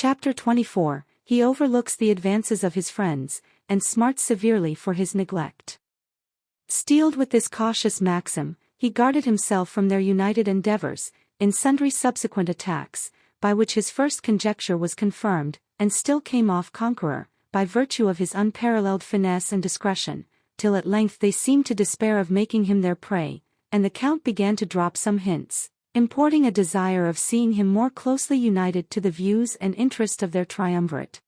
Chapter 24, he overlooks the advances of his friends, and smarts severely for his neglect. Steeled with this cautious maxim, he guarded himself from their united endeavors, in sundry subsequent attacks, by which his first conjecture was confirmed, and still came off conqueror, by virtue of his unparalleled finesse and discretion, till at length they seemed to despair of making him their prey, and the Count began to drop some hints, importing a desire of seeing him more closely united to the views and interest of their triumvirate.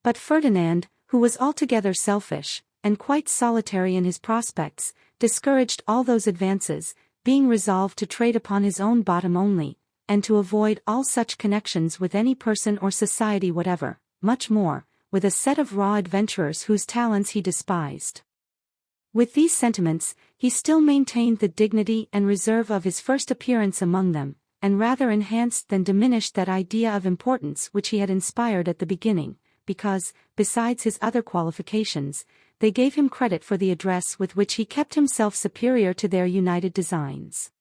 But Ferdinand, who was altogether selfish, and quite solitary in his prospects, discouraged all those advances, being resolved to trade upon his own bottom only, and to avoid all such connections with any person or society whatever, much more, with a set of raw adventurers whose talents he despised. With these sentiments, he still maintained the dignity and reserve of his first appearance among them, and rather enhanced than diminished that idea of importance which he had inspired at the beginning, because, besides his other qualifications, they gave him credit for the address with which he kept himself superior to their united designs.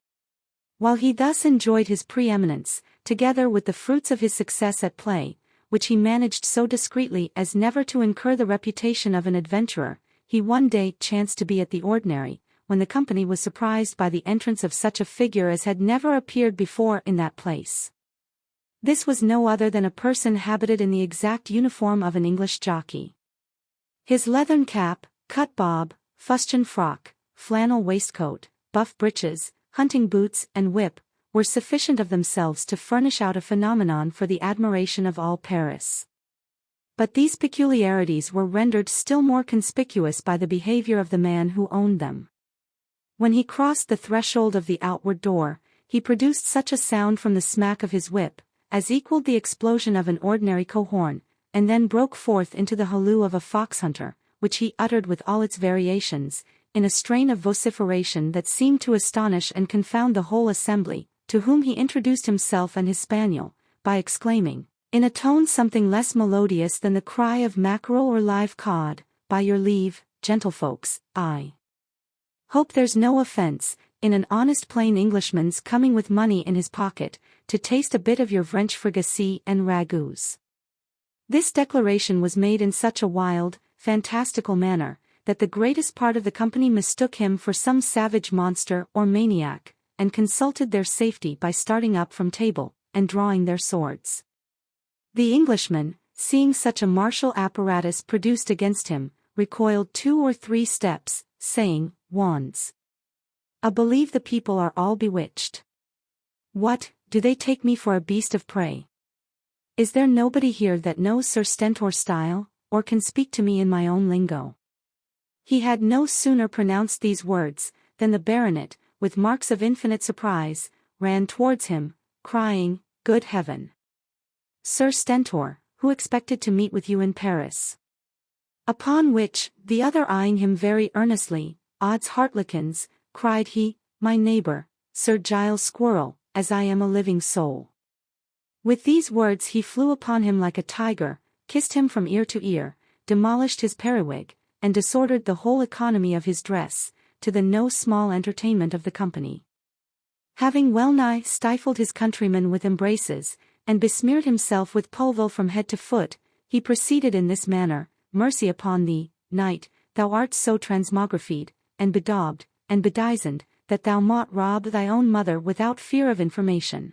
While he thus enjoyed his preeminence, together with the fruits of his success at play, which he managed so discreetly as never to incur the reputation of an adventurer, he one day chanced to be at the ordinary, when the company was surprised by the entrance of such a figure as had never appeared before in that place. This was no other than a person habited in the exact uniform of an English jockey. His leathern cap, cut bob, fustian frock, flannel waistcoat, buff breeches, hunting boots and whip, were sufficient of themselves to furnish out a phenomenon for the admiration of all Paris. But these peculiarities were rendered still more conspicuous by the behavior of the man who owned them. When he crossed the threshold of the outward door, he produced such a sound from the smack of his whip, as equaled the explosion of an ordinary cohorn, and then broke forth into the halloo of a fox-hunter, which he uttered with all its variations, in a strain of vociferation that seemed to astonish and confound the whole assembly, to whom he introduced himself and his spaniel, by exclaiming, in a tone something less melodious than the cry of mackerel or live cod, "By your leave, gentlefolks, I hope there's no offence, in an honest plain Englishman's coming with money in his pocket, to taste a bit of your French fricassee and ragouts." This declaration was made in such a wild, fantastical manner, that the greatest part of the company mistook him for some savage monster or maniac, and consulted their safety by starting up from table, and drawing their swords. The Englishman, seeing such a martial apparatus produced against him, recoiled 2 or 3 steps, saying, "Wands! I believe the people are all bewitched. What, do they take me for a beast of prey? Is there nobody here that knows Sir Stentor's style, or can speak to me in my own lingo?" He had no sooner pronounced these words, than the baronet, with marks of infinite surprise, ran towards him, crying, "Good heaven! Sir Stentor, who expected to meet with you in Paris?" Upon which, the other eyeing him very earnestly, "Odds heartlikins," cried he, "my neighbour, Sir Giles Squirrel, as I am a living soul." With these words he flew upon him like a tiger, kissed him from ear to ear, demolished his periwig, and disordered the whole economy of his dress, to the no small entertainment of the company. Having well-nigh stifled his countryman with embraces, and besmeared himself with pulvel from head to foot, he proceeded in this manner, "Mercy upon thee, knight, thou art so transmogrified, and bedaubed, and bedizened, that thou mought rob thy own mother without fear of information.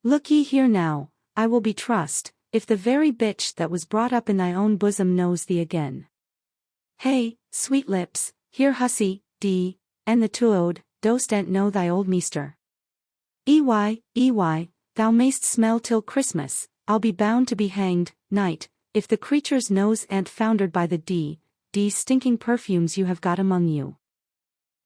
Look ye here now, I will be trussed, if the very bitch that was brought up in thy own bosom knows thee again. Hey, sweet lips, here hussy, and the tuode, dost ent know thy old meester? Thou mayst smell till Christmas, I'll be bound to be hanged, knight, if the creature's nose ant foundered by the stinking perfumes you have got among you."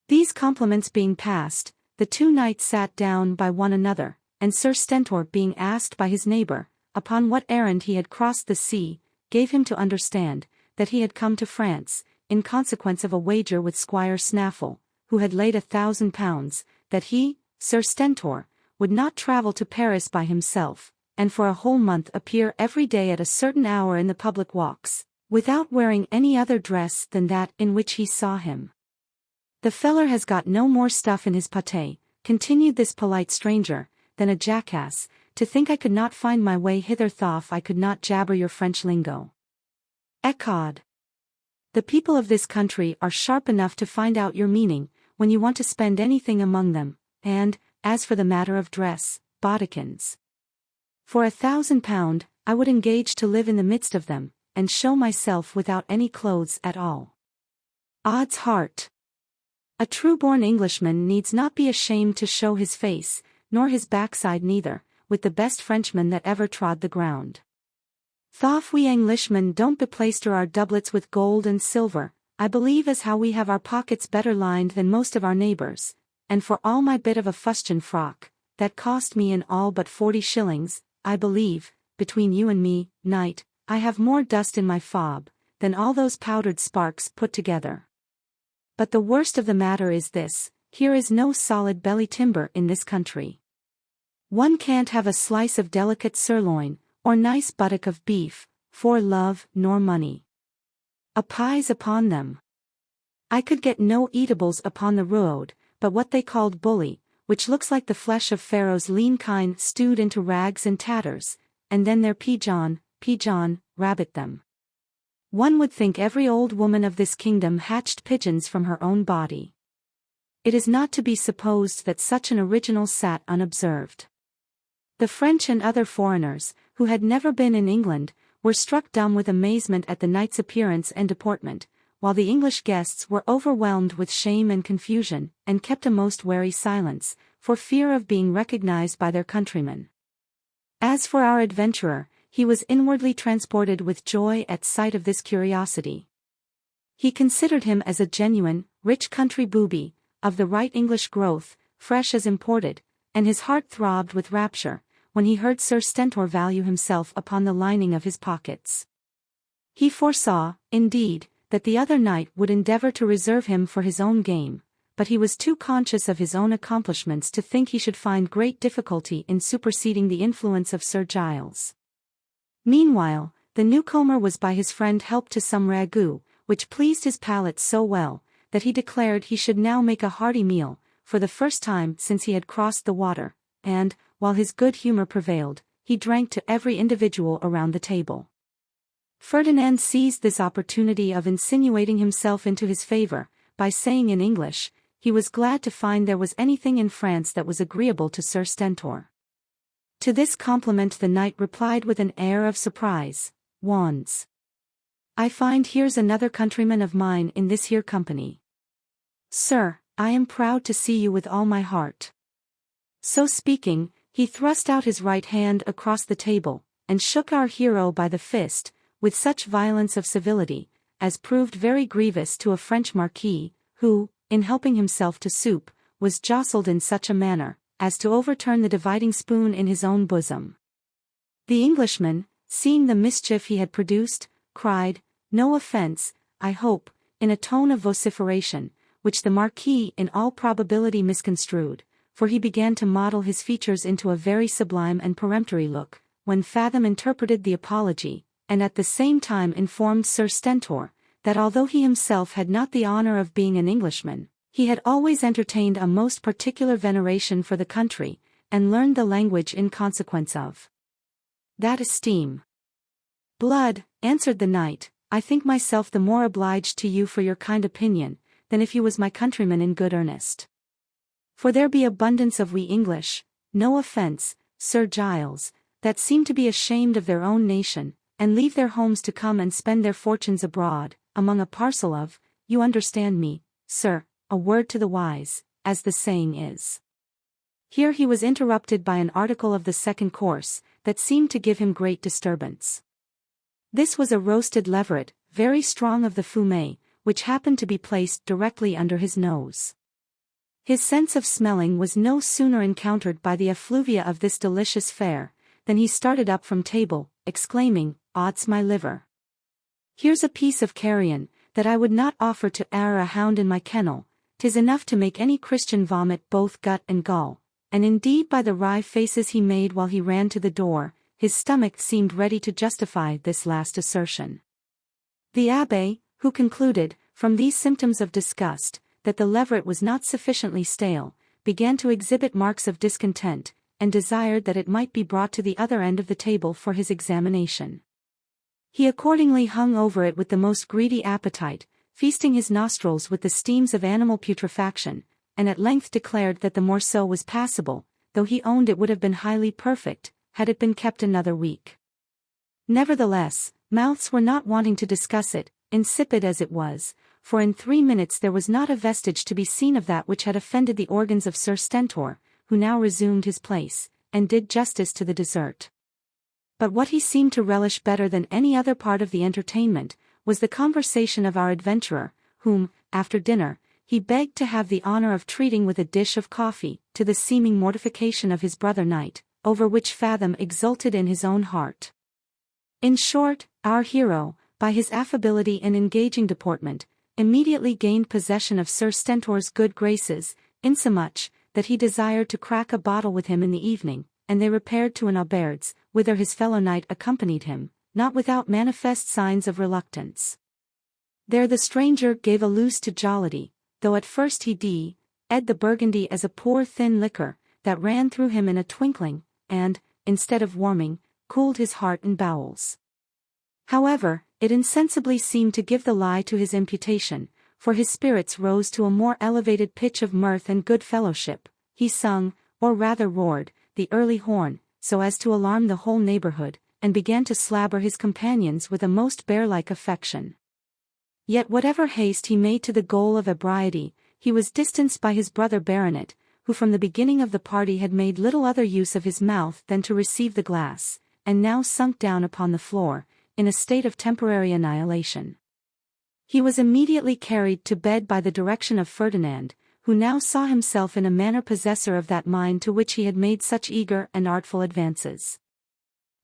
These compliments being passed, the 2 knights sat down by one another, and Sir Stentor being asked by his neighbour, upon what errand he had crossed the sea, gave him to understand, that he had come to France, in consequence of a wager with Squire Snaffle, who had laid £1,000, that he, Sir Stentor, would not travel to Paris by himself, and for a whole month appear every day at a certain hour in the public walks, without wearing any other dress than that in which he saw him. "The feller has got no more stuff in his pate," continued this polite stranger, "than a jackass, to think I could not find my way hither, though I could not jabber your French lingo. Ecod. The people of this country are sharp enough to find out your meaning, when you want to spend anything among them, and, as for the matter of dress, bodikins. For £1,000, I would engage to live in the midst of them, and show myself without any clothes at all. Odds heart! A true-born Englishman needs not be ashamed to show his face, nor his backside neither, with the best Frenchman that ever trod the ground. Though we Englishmen don't beplaister our doublets with gold and silver, I believe as how we have our pockets better lined than most of our neighbours, and for all my bit of a fustian frock, that cost me in all but 40 shillings, I believe, between you and me, knight, I have more dust in my fob, than all those powdered sparks put together. But the worst of the matter is this, here is no solid belly timber in this country. One can't have a slice of delicate sirloin, or nice buttock of beef, for love nor money. A pies upon them. I could get no eatables upon the road, but what they called bully, which looks like the flesh of Pharaoh's lean kine stewed into rags and tatters, and then their pigeon, rabbit them. One would think every old woman of this kingdom hatched pigeons from her own body. It is not to be supposed that such an original sat unobserved. The French and other foreigners, who had never been in England, were struck dumb with amazement at the knight's appearance and deportment, while the English guests were overwhelmed with shame and confusion, and kept a most wary silence, for fear of being recognized by their countrymen. As for our adventurer, he was inwardly transported with joy at sight of this curiosity. He considered him as a genuine, rich country booby, of the right English growth, fresh as imported, and his heart throbbed with rapture, when he heard Sir Stentor value himself upon the lining of his pockets. He foresaw, indeed, that the other knight would endeavour to reserve him for his own game, but he was too conscious of his own accomplishments to think he should find great difficulty in superseding the influence of Sir Giles. Meanwhile, the newcomer was by his friend helped to some ragout, which pleased his palate so well, that he declared he should now make a hearty meal, for the first time since he had crossed the water, and, while his good humour prevailed, he drank to every individual around the table. Ferdinand seized this opportunity of insinuating himself into his favour, by saying in English, he was glad to find there was anything in France that was agreeable to Sir Stentor. To this compliment the knight replied with an air of surprise, "Wands. I find here's another countryman of mine in this here company. Sir, I am proud to see you with all my heart." So speaking, he thrust out his right hand across the table, and shook our hero by the fist, with such violence of civility, as proved very grievous to a French marquis, who, in helping himself to soup, was jostled in such a manner, as to overturn the dividing spoon in his own bosom. The Englishman, seeing the mischief he had produced, cried, "No offence, I hope," in a tone of vociferation, which the marquis in all probability misconstrued, for he began to model his features into a very sublime and peremptory look, when Fathom interpreted the apology, and at the same time informed Sir Stentor, that although he himself had not the honour of being an Englishman, he had always entertained a most particular veneration for the country, and learned the language in consequence of that esteem. "Blood," answered the knight, "I think myself the more obliged to you for your kind opinion, than if you was my countryman in good earnest. For there be abundance of we English, no offence, Sir Giles, that seem to be ashamed of their own nation, and leave their homes to come and spend their fortunes abroad, among a parcel of, you understand me, sir, a word to the wise, as the saying is." Here he was interrupted by an article of the second course, that seemed to give him great disturbance. This was a roasted leveret, very strong of the fumet, which happened to be placed directly under his nose. His sense of smelling was no sooner encountered by the effluvia of this delicious fare, than he started up from table, exclaiming, "Odds my liver! Here's a piece of carrion, that I would not offer to a hound in my kennel. 'Tis enough to make any Christian vomit both gut and gall," and indeed by the wry faces he made while he ran to the door, his stomach seemed ready to justify this last assertion. The abbé, who concluded, from these symptoms of disgust, that the leveret was not sufficiently stale, began to exhibit marks of discontent, and desired that it might be brought to the other end of the table for his examination. He accordingly hung over it with the most greedy appetite, feasting his nostrils with the steams of animal putrefaction, and at length declared that the morceau was passable, though he owned it would have been highly perfect, had it been kept another week. Nevertheless, mouths were not wanting to discuss it, insipid as it was, for in 3 minutes there was not a vestige to be seen of that which had offended the organs of Sir Stentor, who now resumed his place, and did justice to the dessert. But what he seemed to relish better than any other part of the entertainment, was the conversation of our adventurer, whom, after dinner, he begged to have the honor of treating with a dish of coffee, to the seeming mortification of his brother knight, over which Fathom exulted in his own heart. In short, our hero, by his affability and engaging deportment, immediately gained possession of Sir Stentor's good graces, insomuch that he desired to crack a bottle with him in the evening, and they repaired to an auberge, whither his fellow knight accompanied him, not without manifest signs of reluctance. There the stranger gave a loose to jollity, though at first he d-ed the Burgundy as a poor thin liquor, that ran through him in a twinkling, and, instead of warming, cooled his heart and bowels. However, it insensibly seemed to give the lie to his imputation, for his spirits rose to a more elevated pitch of mirth and good fellowship. He sung, or rather roared, the early horn, so as to alarm the whole neighborhood, and began to slabber his companions with a most bear-like affection. Yet whatever haste he made to the goal of ebriety, he was distanced by his brother baronet, who from the beginning of the party had made little other use of his mouth than to receive the glass, and now sunk down upon the floor, in a state of temporary annihilation. He was immediately carried to bed by the direction of Ferdinand, who now saw himself in a manner possessor of that mind to which he had made such eager and artful advances.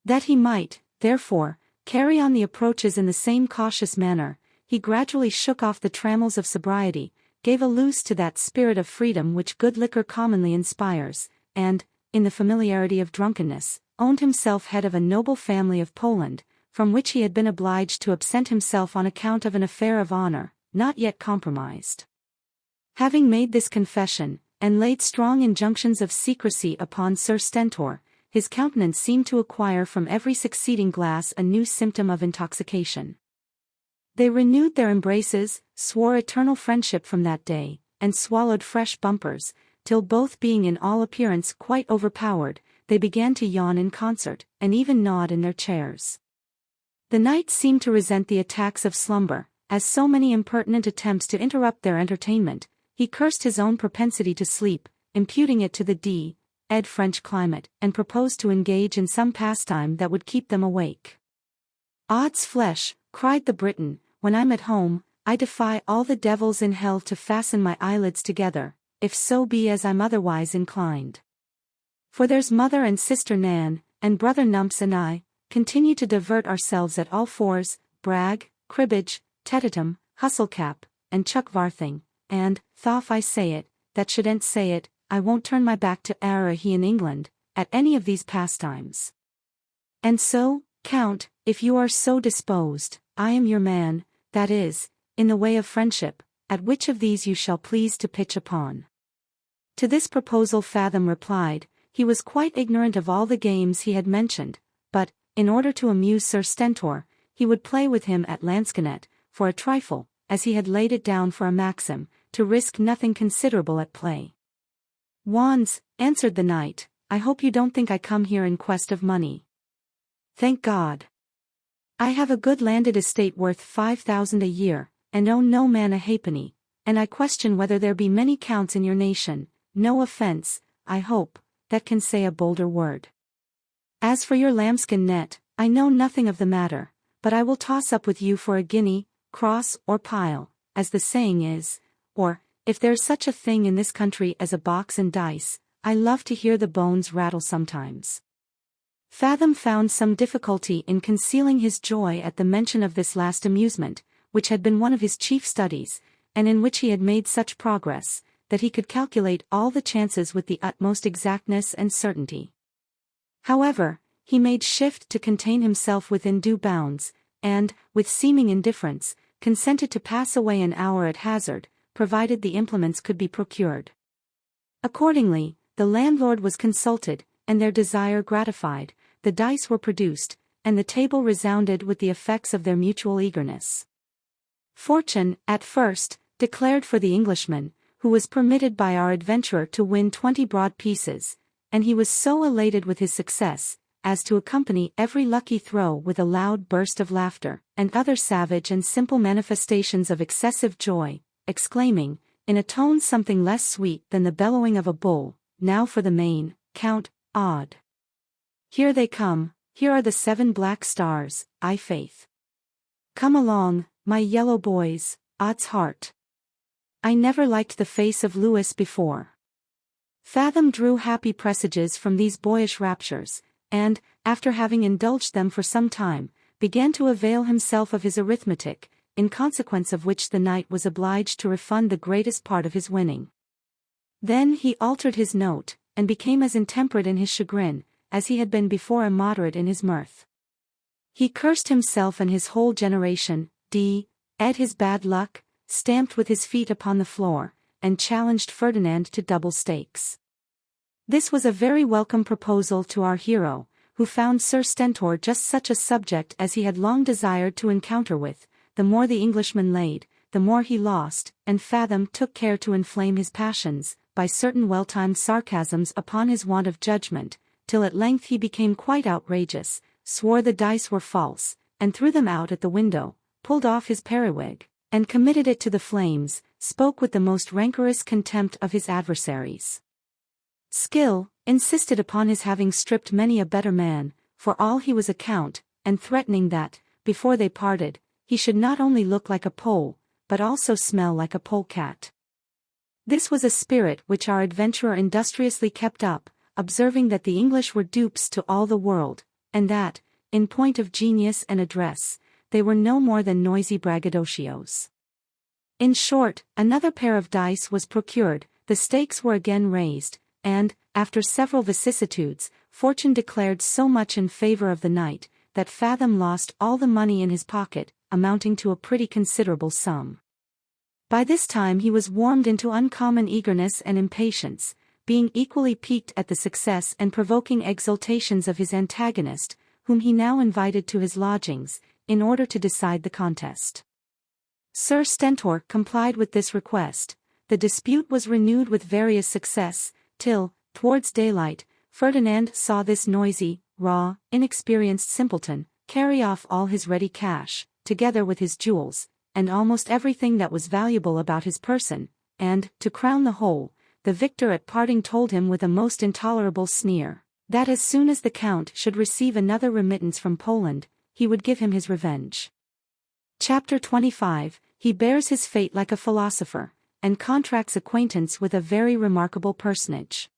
That he might, therefore, carry on the approaches in the same cautious manner, he gradually shook off the trammels of sobriety, gave a loose to that spirit of freedom which good liquor commonly inspires, and, in the familiarity of drunkenness, owned himself head of a noble family of Poland, from which he had been obliged to absent himself on account of an affair of honor, not yet compromised. Having made this confession, and laid strong injunctions of secrecy upon Sir Stentor, his countenance seemed to acquire from every succeeding glass a new symptom of intoxication. They renewed their embraces, swore eternal friendship from that day, and swallowed fresh bumpers, till both being in all appearance quite overpowered, they began to yawn in concert, and even gnawed in their chairs. The knight seemed to resent the attacks of slumber, as so many impertinent attempts to interrupt their entertainment. He cursed his own propensity to sleep, imputing it to the d-ed French climate, and proposed to engage in some pastime that would keep them awake. "Odds flesh," cried the Briton, "when I'm at home, I defy all the devils in hell to fasten my eyelids together, if so be as I'm otherwise inclined. For there's mother and sister Nan, and brother Numps and I, continue to divert ourselves at all fours, brag, cribbage, tetatum, hustlecap, and chuckvarthing, and, thof I say it, that shouldn't say it, I won't turn my back to he in England, at any of these pastimes. And so, Count, if you are so disposed, I am your man, that is, in the way of friendship, at which of these you shall please to pitch upon." To this proposal Fathom replied, he was quite ignorant of all the games he had mentioned, but, in order to amuse Sir Stentor, he would play with him at lansquenet, for a trifle, as he had laid it down for a maxim, to risk nothing considerable at play. "Wands," answered the knight, "I hope you don't think I come here in quest of money. Thank God. I have a good landed estate worth 5,000 a year, and owe no man a halfpenny, and I question whether there be many counts in your nation, no offence, I hope, that can say a bolder word. As for your lambskin net, I know nothing of the matter, but I will toss up with you for a guinea, cross or pile, as the saying is, or, if there's such a thing in this country as a box and dice, I love to hear the bones rattle sometimes." Fathom found some difficulty in concealing his joy at the mention of this last amusement, which had been one of his chief studies, and in which he had made such progress, that he could calculate all the chances with the utmost exactness and certainty. However, he made shift to contain himself within due bounds, and, with seeming indifference, consented to pass away an hour at hazard, provided the implements could be procured. Accordingly, the landlord was consulted, and their desire gratified, the dice were produced, and the table resounded with the effects of their mutual eagerness. Fortune, at first, declared for the Englishman, who was permitted by our adventurer to win 20 broad pieces, and he was so elated with his success, as to accompany every lucky throw with a loud burst of laughter, and other savage and simple manifestations of excessive joy, exclaiming, in a tone something less sweet than the bellowing of a bull, "Now for the main, Count, odd. Here they come, here are the 7 black stars, I faith. Come along, my yellow boys, odds heart. I never liked the face of Lewis before." Fathom drew happy presages from these boyish raptures, and, after having indulged them for some time, began to avail himself of his arithmetic, in consequence of which the knight was obliged to refund the greatest part of his winning. Then he altered his note, and became as intemperate in his chagrin, as he had been before immoderate in his mirth. He cursed himself and his whole generation, ed his bad luck, stamped with his feet upon the floor, and challenged Ferdinand to double stakes. This was a very welcome proposal to our hero, who found Sir Stentor just such a subject as he had long desired to encounter with. The more the Englishman laid, the more he lost, and Fathom took care to inflame his passions, by certain well-timed sarcasms upon his want of judgment, till at length he became quite outrageous, swore the dice were false, and threw them out at the window, pulled off his periwig, and committed it to the flames, spoke with the most rancorous contempt of his adversaries. Skill insisted upon his having stripped many a better man, for all he was a count, and threatening that, before they parted, he should not only look like a Pole, but also smell like a polecat. This was a spirit which our adventurer industriously kept up, observing that the English were dupes to all the world, and that, in point of genius and address, they were no more than noisy braggadocios. In short, another pair of dice was procured, the stakes were again raised, and, after several vicissitudes, fortune declared so much in favor of the knight, that Fathom lost all the money in his pocket, amounting to a pretty considerable sum. By this time he was warmed into uncommon eagerness and impatience, being equally piqued at the success and provoking exultations of his antagonist, whom he now invited to his lodgings, in order to decide the contest. Sir Stentor complied with this request. The dispute was renewed with various success, till, towards daylight, Ferdinand saw this noisy, raw, inexperienced simpleton carry off all his ready cash, together with his jewels, and almost everything that was valuable about his person, and, to crown the whole, the victor at parting told him with a most intolerable sneer, that as soon as the Count should receive another remittance from Poland, he would give him his revenge. Chapter 25, He bears his fate like a philosopher, and contracts acquaintance with a very remarkable personage.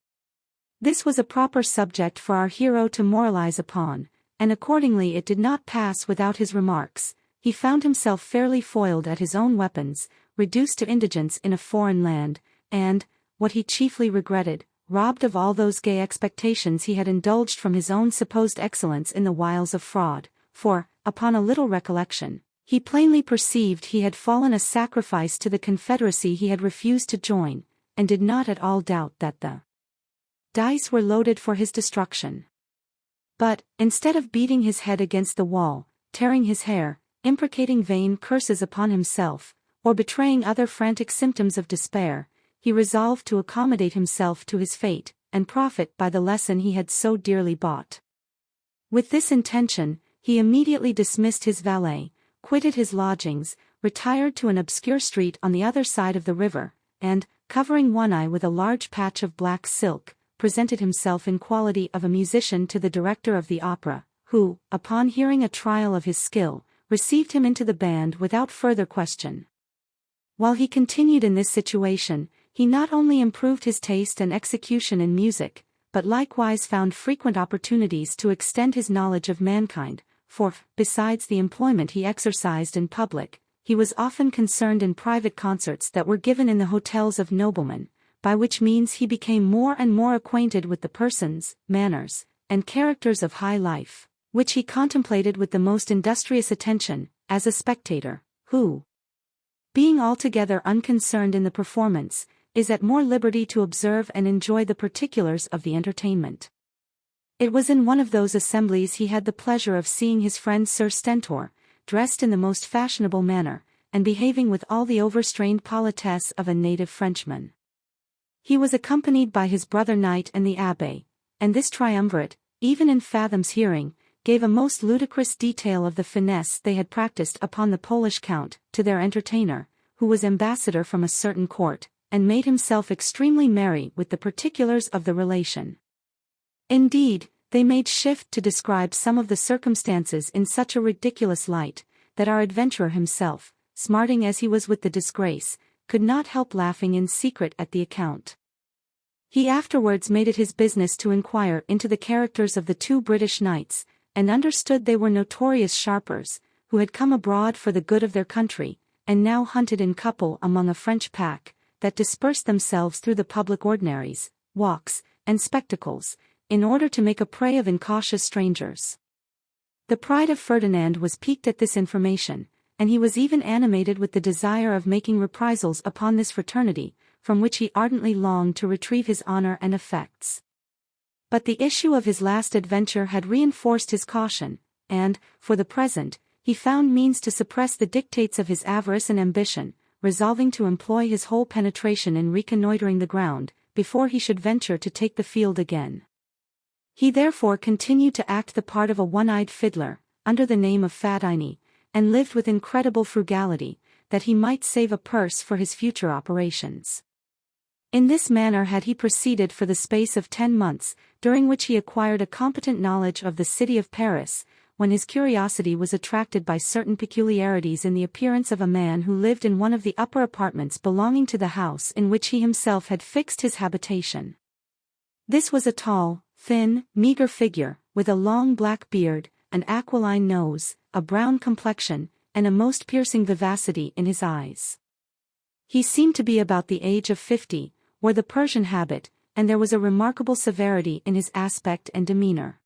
This was a proper subject for our hero to moralize upon, and accordingly it did not pass without his remarks. He found himself fairly foiled at his own weapons, reduced to indigence in a foreign land, and, what he chiefly regretted, robbed of all those gay expectations he had indulged from his own supposed excellence in the wiles of fraud, for, upon a little recollection, he plainly perceived he had fallen a sacrifice to the confederacy he had refused to join, and did not at all doubt that the dice were loaded for his destruction. But, instead of beating his head against the wall, tearing his hair, imprecating vain curses upon himself, or betraying other frantic symptoms of despair, he resolved to accommodate himself to his fate, and profit by the lesson he had so dearly bought. With this intention, he immediately dismissed his valet, quitted his lodgings, retired to an obscure street on the other side of the river, and, covering one eye with a large patch of black silk, presented himself in quality of a musician to the director of the opera, who, upon hearing a trial of his skill, received him into the band without further question. While he continued in this situation, he not only improved his taste and execution in music, but likewise found frequent opportunities to extend his knowledge of mankind, for, besides the employment he exercised in public, he was often concerned in private concerts that were given in the hotels of noblemen, by which means he became more and more acquainted with the persons, manners, and characters of high life, which he contemplated with the most industrious attention, as a spectator, who, being altogether unconcerned in the performance, is at more liberty to observe and enjoy the particulars of the entertainment. It was in one of those assemblies he had the pleasure of seeing his friend Sir Stentor, dressed in the most fashionable manner, and behaving with all the overstrained politesse of a native Frenchman. He was accompanied by his brother knight and the abbé, and this triumvirate, even in Fathom's hearing, gave a most ludicrous detail of the finesse they had practiced upon the Polish count to their entertainer, who was ambassador from a certain court, and made himself extremely merry with the particulars of the relation. Indeed, they made shift to describe some of the circumstances in such a ridiculous light, that our adventurer himself, smarting as he was with the disgrace, could not help laughing in secret at the account. He afterwards made it his business to inquire into the characters of the two British knights, and understood they were notorious sharpers, who had come abroad for the good of their country, and now hunted in couple among a French pack, that dispersed themselves through the public ordinaries, walks, and spectacles, in order to make a prey of incautious strangers. The pride of Ferdinand was piqued at this information, and he was even animated with the desire of making reprisals upon this fraternity, from which he ardently longed to retrieve his honor and effects. But the issue of his last adventure had reinforced his caution, and, for the present, he found means to suppress the dictates of his avarice and ambition, resolving to employ his whole penetration in reconnoitering the ground, before he should venture to take the field again. He therefore continued to act the part of a one-eyed fiddler, under the name of Ferdinand, and lived with incredible frugality, that he might save a purse for his future operations. In this manner had he proceeded for the space of 10 months, during which he acquired a competent knowledge of the city of Paris, when his curiosity was attracted by certain peculiarities in the appearance of a man who lived in one of the upper apartments belonging to the house in which he himself had fixed his habitation. This was a tall, thin, meager figure, with a long black beard, an aquiline nose, a brown complexion, and a most piercing vivacity in his eyes. He seemed to be about the age of 50, wore the Persian habit, and there was a remarkable severity in his aspect and demeanor.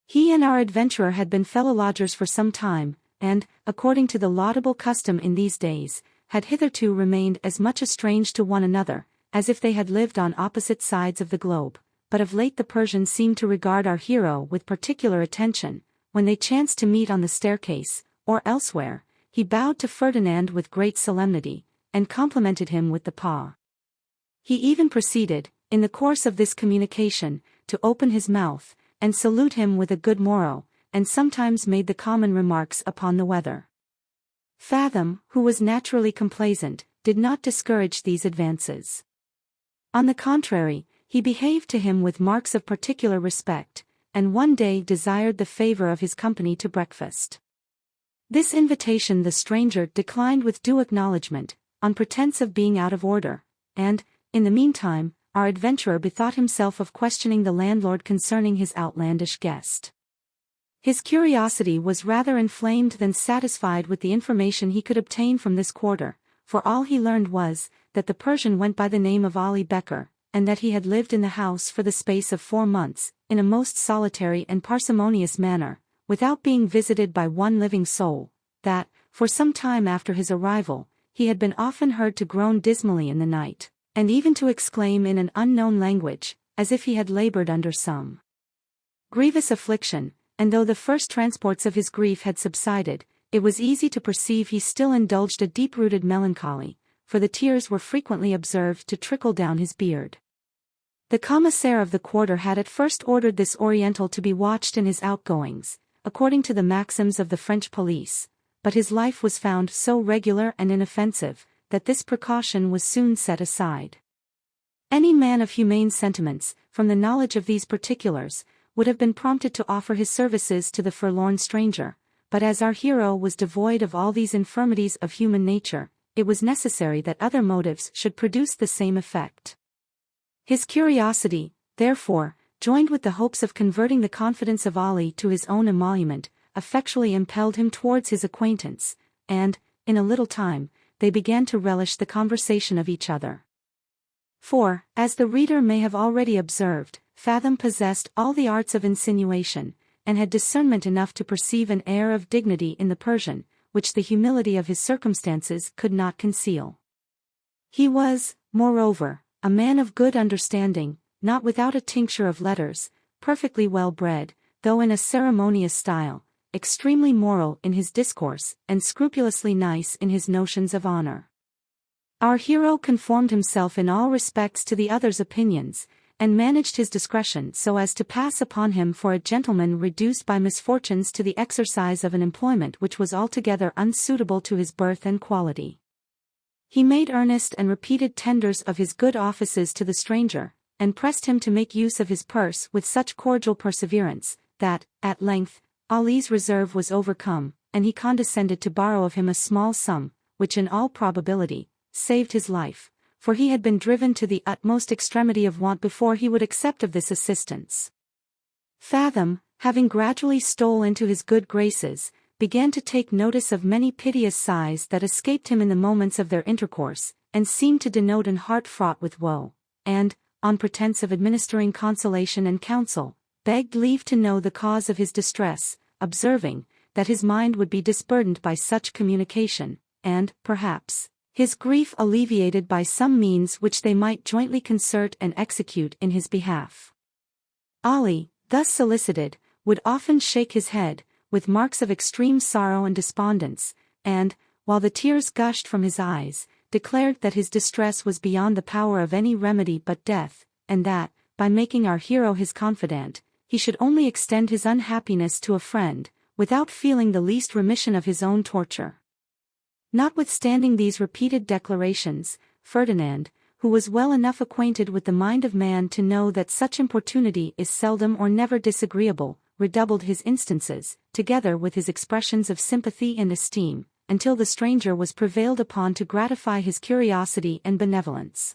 He and our adventurer had been fellow-lodgers for some time, and, according to the laudable custom in these days, had hitherto remained as much estranged to one another, as if they had lived on opposite sides of the globe. But of late the Persian seemed to regard our hero with particular attention. When they chanced to meet on the staircase, or elsewhere, he bowed to Ferdinand with great solemnity, and complimented him with the paw. He even proceeded, in the course of this communication, to open his mouth, and salute him with a good morrow, and sometimes made the common remarks upon the weather. Fathom, who was naturally complaisant, did not discourage these advances. On the contrary, he behaved to him with marks of particular respect, and one day desired the favor of his company to breakfast. This invitation the stranger declined with due acknowledgment, on pretence of being out of order, and, in the meantime, our adventurer bethought himself of questioning the landlord concerning his outlandish guest. His curiosity was rather inflamed than satisfied with the information he could obtain from this quarter, for all he learned was, that the Persian went by the name of Ali Becker, and that he had lived in the house for the space of 4 months, in a most solitary and parsimonious manner, without being visited by one living soul, that, for some time after his arrival, he had been often heard to groan dismally in the night, and even to exclaim in an unknown language, as if he had labored under some grievous affliction, and though the first transports of his grief had subsided, it was easy to perceive he still indulged a deep-rooted melancholy, for the tears were frequently observed to trickle down his beard. The commissaire of the quarter had at first ordered this Oriental to be watched in his outgoings, according to the maxims of the French police, but his life was found so regular and inoffensive, that this precaution was soon set aside. Any man of humane sentiments, from the knowledge of these particulars, would have been prompted to offer his services to the forlorn stranger, but as our hero was devoid of all these infirmities of human nature, it was necessary that other motives should produce the same effect. His curiosity, therefore, joined with the hopes of converting the confidence of Ali to his own emolument, effectually impelled him towards his acquaintance, and, in a little time, they began to relish the conversation of each other. For, as the reader may have already observed, Fathom possessed all the arts of insinuation, and had discernment enough to perceive an air of dignity in the Persian, which the humility of his circumstances could not conceal. He was, moreover, a man of good understanding, not without a tincture of letters, perfectly well bred, though in a ceremonious style, extremely moral in his discourse, and scrupulously nice in his notions of honor. Our hero conformed himself in all respects to the other's opinions, and managed his discretion so as to pass upon him for a gentleman reduced by misfortunes to the exercise of an employment which was altogether unsuitable to his birth and quality. He made earnest and repeated tenders of his good offices to the stranger, and pressed him to make use of his purse with such cordial perseverance, that, at length, Ali's reserve was overcome, and he condescended to borrow of him a small sum, which in all probability saved his life, for he had been driven to the utmost extremity of want before he would accept of this assistance. Fathom, having gradually stole into his good graces, began to take notice of many piteous sighs that escaped him in the moments of their intercourse, and seemed to denote an heart fraught with woe, and, on pretence of administering consolation and counsel, begged leave to know the cause of his distress, observing, that his mind would be disburdened by such communication, and, perhaps, his grief alleviated by some means which they might jointly concert and execute in his behalf. Ali, thus solicited, would often shake his head, with marks of extreme sorrow and despondence, and, while the tears gushed from his eyes, declared that his distress was beyond the power of any remedy but death, and that, by making our hero his confidant, he should only extend his unhappiness to a friend, without feeling the least remission of his own torture. Notwithstanding these repeated declarations, Ferdinand, who was well enough acquainted with the mind of man to know that such importunity is seldom or never disagreeable, redoubled his instances, together with his expressions of sympathy and esteem, until the stranger was prevailed upon to gratify his curiosity and benevolence.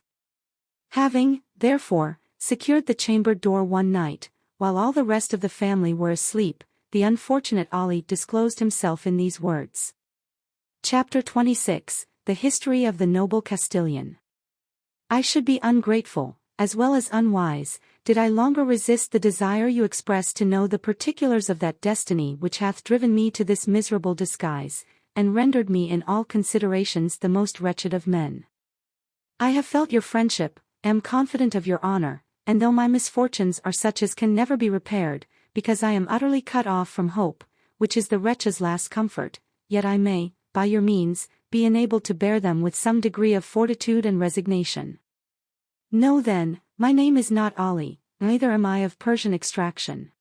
Having, therefore, secured the chamber door one night, while all the rest of the family were asleep, the unfortunate Ali disclosed himself in these words. Chapter 26, The History of the Noble Castilian. I should be ungrateful, as well as unwise, did I longer resist the desire you express to know the particulars of that destiny which hath driven me to this miserable disguise, and rendered me in all considerations the most wretched of men. I have felt your friendship, am confident of your honor, and though my misfortunes are such as can never be repaired, because I am utterly cut off from hope, which is the wretch's last comfort, yet I may, by your means, be enabled to bear them with some degree of fortitude and resignation. Know then, my name is not Ali, neither am I of Persian extraction.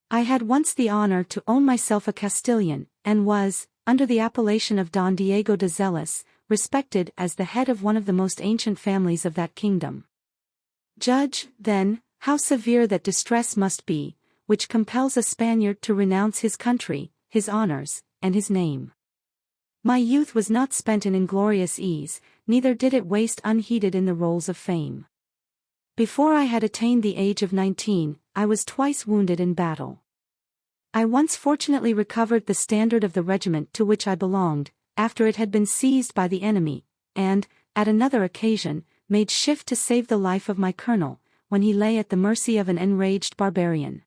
I had once the honor to own myself a Castilian, and was, under the appellation of Don Diego de Zelis, respected as the head of one of the most ancient families of that kingdom. Judge, then, how severe that distress must be, which compels a Spaniard to renounce his country, his honors, and his name. My youth was not spent in inglorious ease, neither did it waste unheeded in the rolls of fame. Before I had attained the age of 19, I was twice wounded in battle. I once fortunately recovered the standard of the regiment to which I belonged, after it had been seized by the enemy, and, at another occasion, made shift to save the life of my colonel, when he lay at the mercy of an enraged barbarian.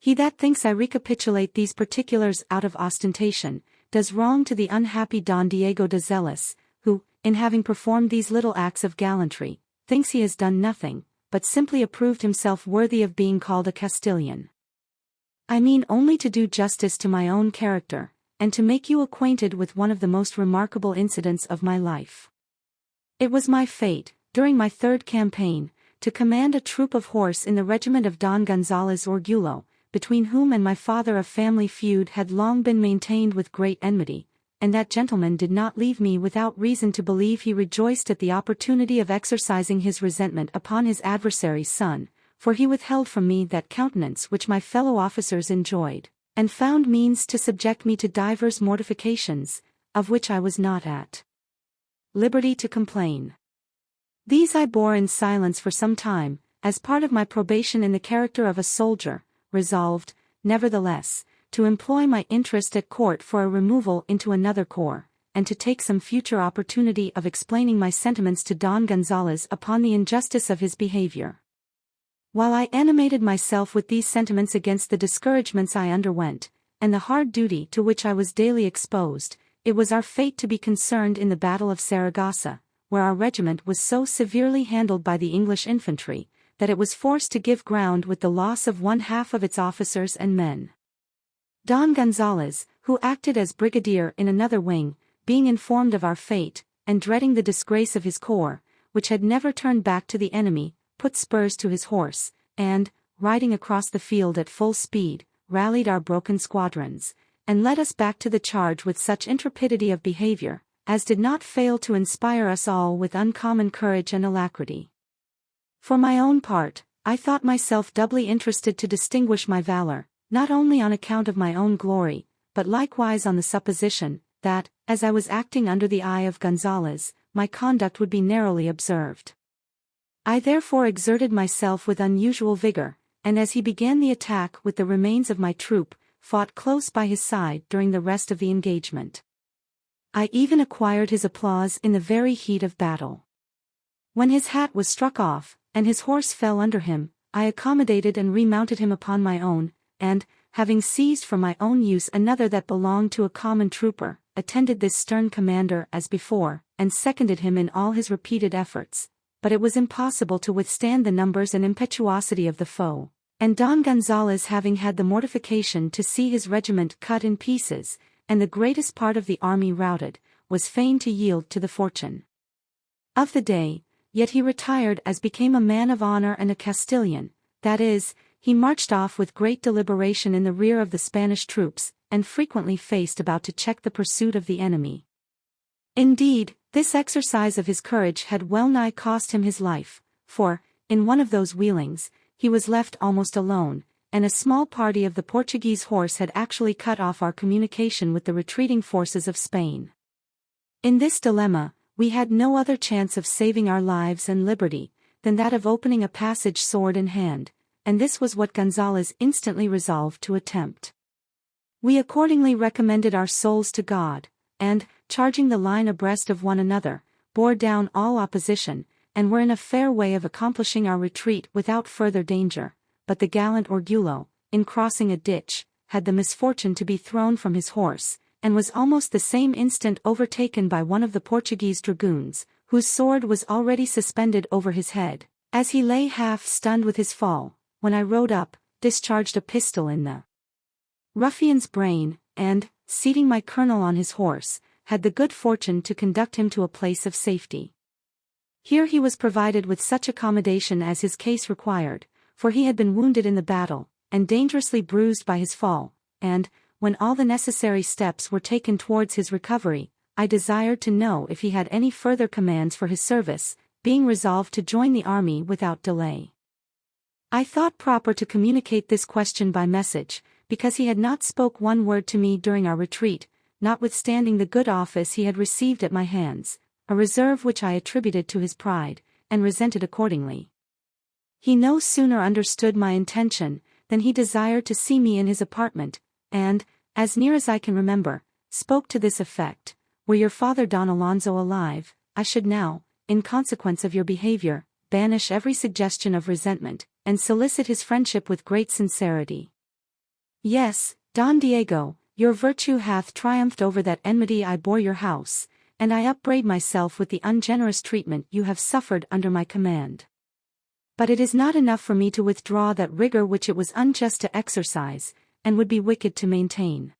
He that thinks I recapitulate these particulars out of ostentation, does wrong to the unhappy Don Diego de Zelis, who, in having performed these little acts of gallantry, thinks he has done nothing, but simply approved himself worthy of being called a Castilian. I mean only to do justice to my own character, and to make you acquainted with one of the most remarkable incidents of my life. It was my fate, during my third campaign, to command a troop of horse in the regiment of Don Gonzalez Orgulo, between whom and my father a family feud had long been maintained with great enmity, and that gentleman did not leave me without reason to believe he rejoiced at the opportunity of exercising his resentment upon his adversary's son, for he withheld from me that countenance which my fellow officers enjoyed, and found means to subject me to divers mortifications, of which I was not at liberty to complain. These I bore in silence for some time, as part of my probation in the character of a soldier, resolved, nevertheless, to employ my interest at court for a removal into another corps, and to take some future opportunity of explaining my sentiments to Don Gonzalez upon the injustice of his behavior. While I animated myself with these sentiments against the discouragements I underwent, and the hard duty to which I was daily exposed, it was our fate to be concerned in the battle of Saragossa, where our regiment was so severely handled by the English infantry, that it was forced to give ground with the loss of 1/2 of its officers and men. Don Gonzalez, who acted as brigadier in another wing, being informed of our fate, and dreading the disgrace of his corps, which had never turned back to the enemy, put spurs to his horse, and, riding across the field at full speed, rallied our broken squadrons, and led us back to the charge with such intrepidity of behavior, as did not fail to inspire us all with uncommon courage and alacrity. For my own part, I thought myself doubly interested to distinguish my valor, not only on account of my own glory, but likewise on the supposition, that, as I was acting under the eye of Gonzalez, my conduct would be narrowly observed. I therefore exerted myself with unusual vigor, and as he began the attack with the remains of my troop, fought close by his side during the rest of the engagement. I even acquired his applause in the very heat of battle. When his hat was struck off, and his horse fell under him, I accommodated and remounted him upon my own, and, having seized for my own use another that belonged to a common trooper, attended this stern commander as before, and seconded him in all his repeated efforts, but it was impossible to withstand the numbers and impetuosity of the foe, and Don Gonzalez, having had the mortification to see his regiment cut in pieces, and the greatest part of the army routed, was fain to yield to the fortune of the day, yet he retired as became a man of honor and a Castilian, that is, he marched off with great deliberation in the rear of the Spanish troops, and frequently faced about to check the pursuit of the enemy. Indeed, this exercise of his courage had well nigh cost him his life, for, in one of those wheelings, he was left almost alone, and a small party of the Portuguese horse had actually cut off our communication with the retreating forces of Spain. In this dilemma, we had no other chance of saving our lives and liberty, than that of opening a passage sword in hand, and this was what Gonzalez instantly resolved to attempt. We accordingly recommended our souls to God, and, charging the line abreast of one another, bore down all opposition, and were in a fair way of accomplishing our retreat without further danger, but the gallant Orgulo, in crossing a ditch, had the misfortune to be thrown from his horse, and was almost the same instant overtaken by one of the Portuguese dragoons, whose sword was already suspended over his head, as he lay half stunned with his fall, when I rode up, discharged a pistol in the ruffian's brain, and, seating my colonel on his horse, had the good fortune to conduct him to a place of safety. Here he was provided with such accommodation as his case required, for he had been wounded in the battle, and dangerously bruised by his fall, and, when all the necessary steps were taken towards his recovery, I desired to know if he had any further commands for his service, being resolved to join the army without delay. I thought proper to communicate this question by message, because he had not spoke one word to me during our retreat, notwithstanding the good office he had received at my hands, a reserve which I attributed to his pride, and resented accordingly. He no sooner understood my intention, than he desired to see me in his apartment, and, as near as I can remember, spoke to this effect: "Were your father Don Alonso alive, I should now, in consequence of your behavior, banish every suggestion of resentment, and solicit his friendship with great sincerity. Yes, Don Diego, your virtue hath triumphed over that enmity I bore your house, and I upbraid myself with the ungenerous treatment you have suffered under my command. But it is not enough for me to withdraw that rigor which it was unjust to exercise, and would be wicked to maintain.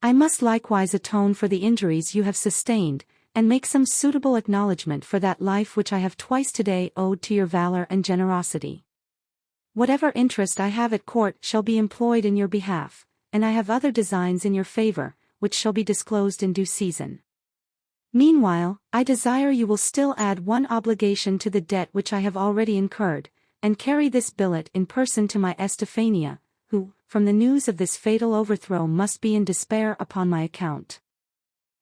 I must likewise atone for the injuries you have sustained, and make some suitable acknowledgment for that life which I have twice today owed to your valor and generosity. Whatever interest I have at court shall be employed in your behalf, and I have other designs in your favor, which shall be disclosed in due season. Meanwhile, I desire you will still add one obligation to the debt which I have already incurred, and carry this billet in person to my Estefania, who, from the news of this fatal overthrow, must be in despair upon my account."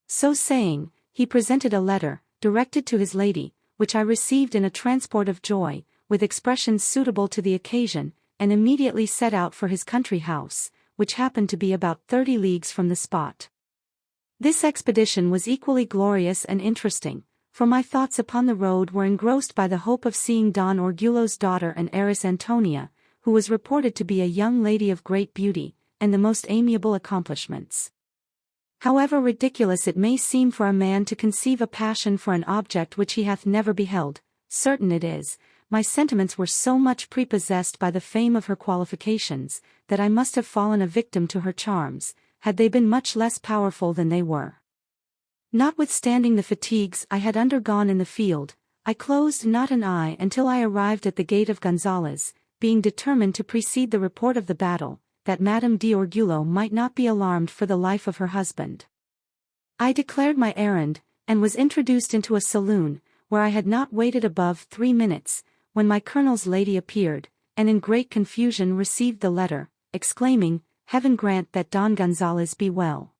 So saying, he presented a letter, directed to his lady, which I received in a transport of joy, with expressions suitable to the occasion, and immediately set out for his country house, which happened to be about 30 leagues from the spot. This expedition was equally glorious and interesting, for my thoughts upon the road were engrossed by the hope of seeing Don Orgulo's daughter and heiress Antonia, who was reported to be a young lady of great beauty, and the most amiable accomplishments. However ridiculous it may seem for a man to conceive a passion for an object which he hath never beheld, certain it is, my sentiments were so much prepossessed by the fame of her qualifications, that I must have fallen a victim to her charms, had they been much less powerful than they were. Notwithstanding the fatigues I had undergone in the field, I closed not an eye until I arrived at the gate of Gonzales, being determined to precede the report of the battle, that Madame d'Orgulo might not be alarmed for the life of her husband. I declared my errand, and was introduced into a saloon, where I had not waited above 3 minutes, when my colonel's lady appeared, and in great confusion received the letter, exclaiming, "Heaven grant that Don Gonzales be well."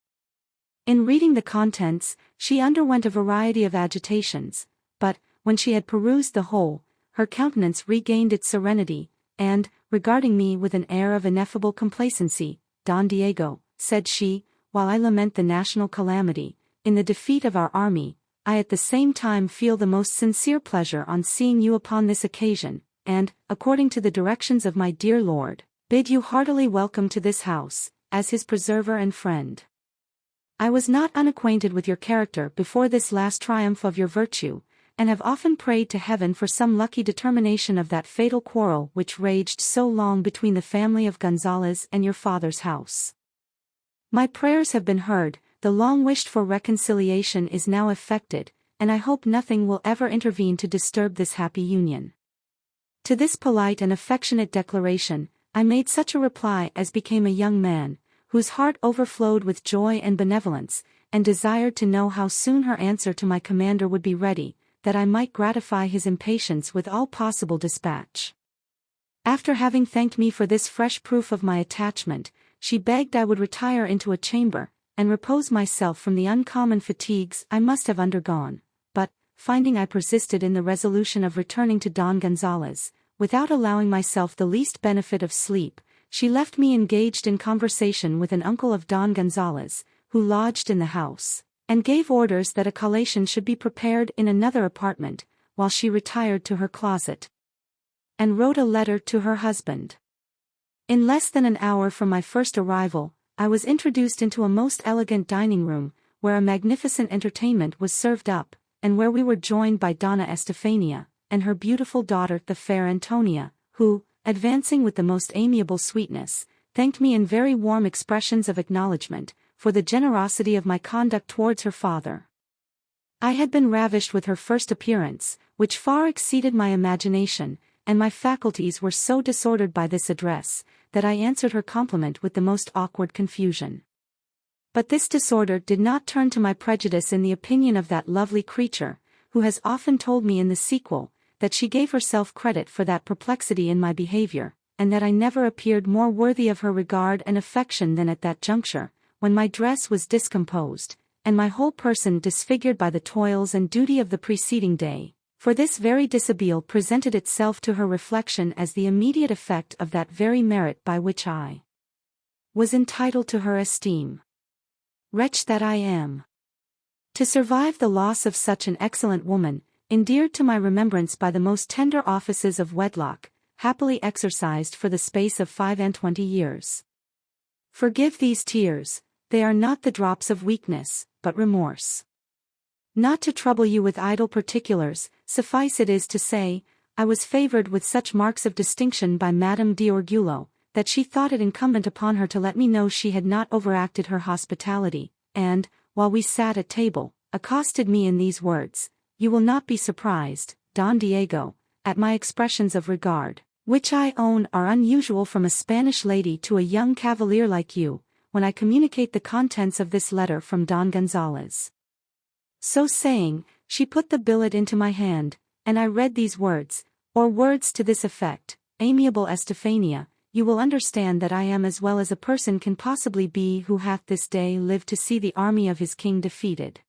In reading the contents, she underwent a variety of agitations, but, when she had perused the whole, her countenance regained its serenity, and, regarding me with an air of ineffable complacency, "Don Diego," said she, "while I lament the national calamity, in the defeat of our army, I at the same time feel the most sincere pleasure on seeing you upon this occasion, and, according to the directions of my dear lord, bid you heartily welcome to this house, as his preserver and friend. I was not unacquainted with your character before this last triumph of your virtue, and have often prayed to heaven for some lucky determination of that fatal quarrel which raged so long between the family of Gonzales and your father's house. My prayers have been heard, the long-wished-for reconciliation is now effected, and I hope nothing will ever intervene to disturb this happy union." To this polite and affectionate declaration, I made such a reply as became a young man, whose heart overflowed with joy and benevolence, and desired to know how soon her answer to my commander would be ready, that I might gratify his impatience with all possible dispatch. After having thanked me for this fresh proof of my attachment, she begged I would retire into a chamber, and repose myself from the uncommon fatigues I must have undergone, but, finding I persisted in the resolution of returning to Don Gonzales, without allowing myself the least benefit of sleep, she left me engaged in conversation with an uncle of Don Gonzales, who lodged in the house, and gave orders that a collation should be prepared in another apartment, while she retired to her closet, and wrote a letter to her husband. In less than an hour from my first arrival, I was introduced into a most elegant dining room, where a magnificent entertainment was served up, and where we were joined by Donna Estefania, and her beautiful daughter the fair Antonia, who, advancing with the most amiable sweetness, thanked me in very warm expressions of acknowledgment, for the generosity of my conduct towards her father. I had been ravished with her first appearance, which far exceeded my imagination, and my faculties were so disordered by this address, that I answered her compliment with the most awkward confusion. But this disorder did not turn to my prejudice in the opinion of that lovely creature, who has often told me in the sequel, that she gave herself credit for that perplexity in my behavior, and that I never appeared more worthy of her regard and affection than at that juncture, when my dress was discomposed, and my whole person disfigured by the toils and duty of the preceding day. For this very dishabille presented itself to her reflection as the immediate effect of that very merit by which I was entitled to her esteem. Wretch that I am! To survive the loss of such an excellent woman, endeared to my remembrance by the most tender offices of wedlock, happily exercised for the space of 25 years. Forgive these tears, they are not the drops of weakness, but remorse. Not to trouble you with idle particulars, suffice it is to say, I was favored with such marks of distinction by Madame d'Orgulo, that she thought it incumbent upon her to let me know she had not overacted her hospitality, and, while we sat at table, accosted me in these words: "You will not be surprised, Don Diego, at my expressions of regard, which I own are unusual from a Spanish lady to a young cavalier like you, when I communicate the contents of this letter from Don Gonzales." So saying, she put the billet into my hand, and I read these words, or words to this effect: "Amiable Estefania, you will understand that I am as well as a person can possibly be who hath this day lived to see the army of his king defeated.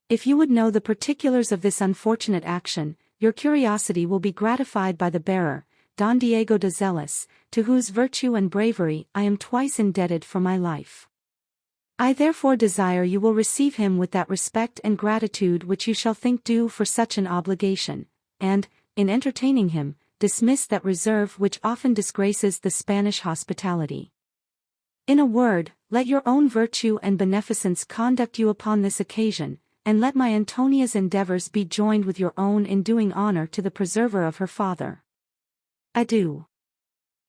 If you would know the particulars of this unfortunate action, your curiosity will be gratified by the bearer, Don Diego de Zelis, to whose virtue and bravery I am twice indebted for my life. I therefore desire you will receive him with that respect and gratitude which you shall think due for such an obligation, and, in entertaining him, dismiss that reserve which often disgraces the Spanish hospitality. In a word, let your own virtue and beneficence conduct you upon this occasion, and let my Antonia's endeavors be joined with your own in doing honor to the preserver of her father. Adieu.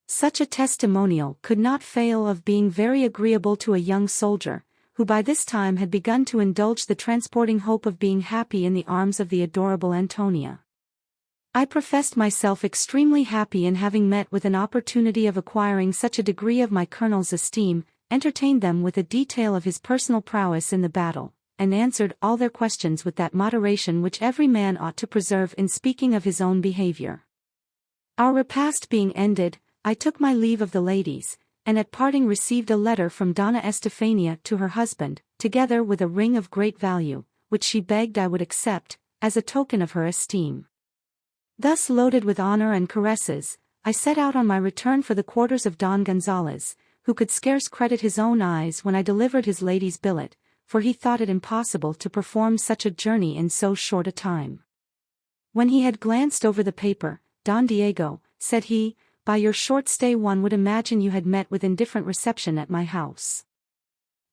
Such a testimonial could not fail of being very agreeable to a young soldier, who by this time had begun to indulge the transporting hope of being happy in the arms of the adorable Antonia. I professed myself extremely happy in having met with an opportunity of acquiring such a degree of my colonel's esteem, entertained them with a detail of his personal prowess in the battle, and answered all their questions with that moderation which every man ought to preserve in speaking of his own behavior. Our repast being ended, I took my leave of the ladies, and at parting received a letter from Donna Estefania to her husband, together with a ring of great value, which she begged I would accept, as a token of her esteem. Thus loaded with honor and caresses, I set out on my return for the quarters of Don Gonzalez, who could scarce credit his own eyes when I delivered his lady's billet, for he thought it impossible to perform such a journey in so short a time. When he had glanced over the paper, Don Diego, said he, by your short stay one would imagine you had met with indifferent reception at my house.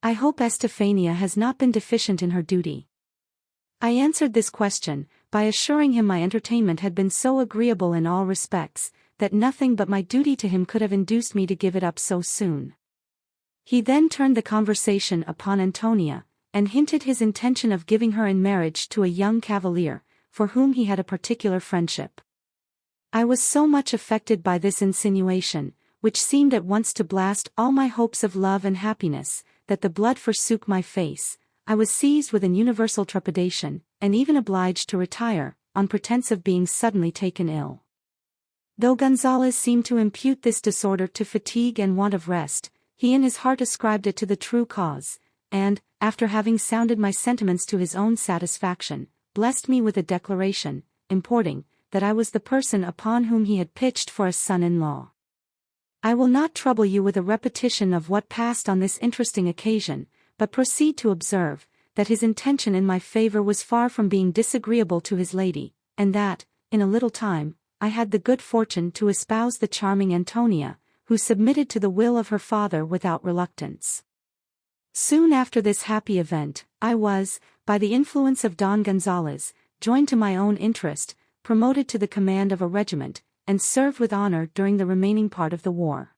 I hope Estefania has not been deficient in her duty. I answered this question, by assuring him my entertainment had been so agreeable in all respects, that nothing but my duty to him could have induced me to give it up so soon. He then turned the conversation upon Antonia, and hinted his intention of giving her in marriage to a young cavalier, for whom he had a particular friendship. I was so much affected by this insinuation, which seemed at once to blast all my hopes of love and happiness, that the blood forsook my face. I was seized with an universal trepidation, and even obliged to retire, on pretence of being suddenly taken ill. Though Gonzalez seemed to impute this disorder to fatigue and want of rest, he in his heart ascribed it to the true cause, and, after having sounded my sentiments to his own satisfaction, blessed me with a declaration, importing, that I was the person upon whom he had pitched for a son-in-law. I will not trouble you with a repetition of what passed on this interesting occasion, but proceed to observe, that his intention in my favor was far from being disagreeable to his lady, and that, in a little time, I had the good fortune to espouse the charming Antonia, who submitted to the will of her father without reluctance. Soon after this happy event, I was, by the influence of Don Gonzalez, joined to my own interest, promoted to the command of a regiment, and served with honor during the remaining part of the war.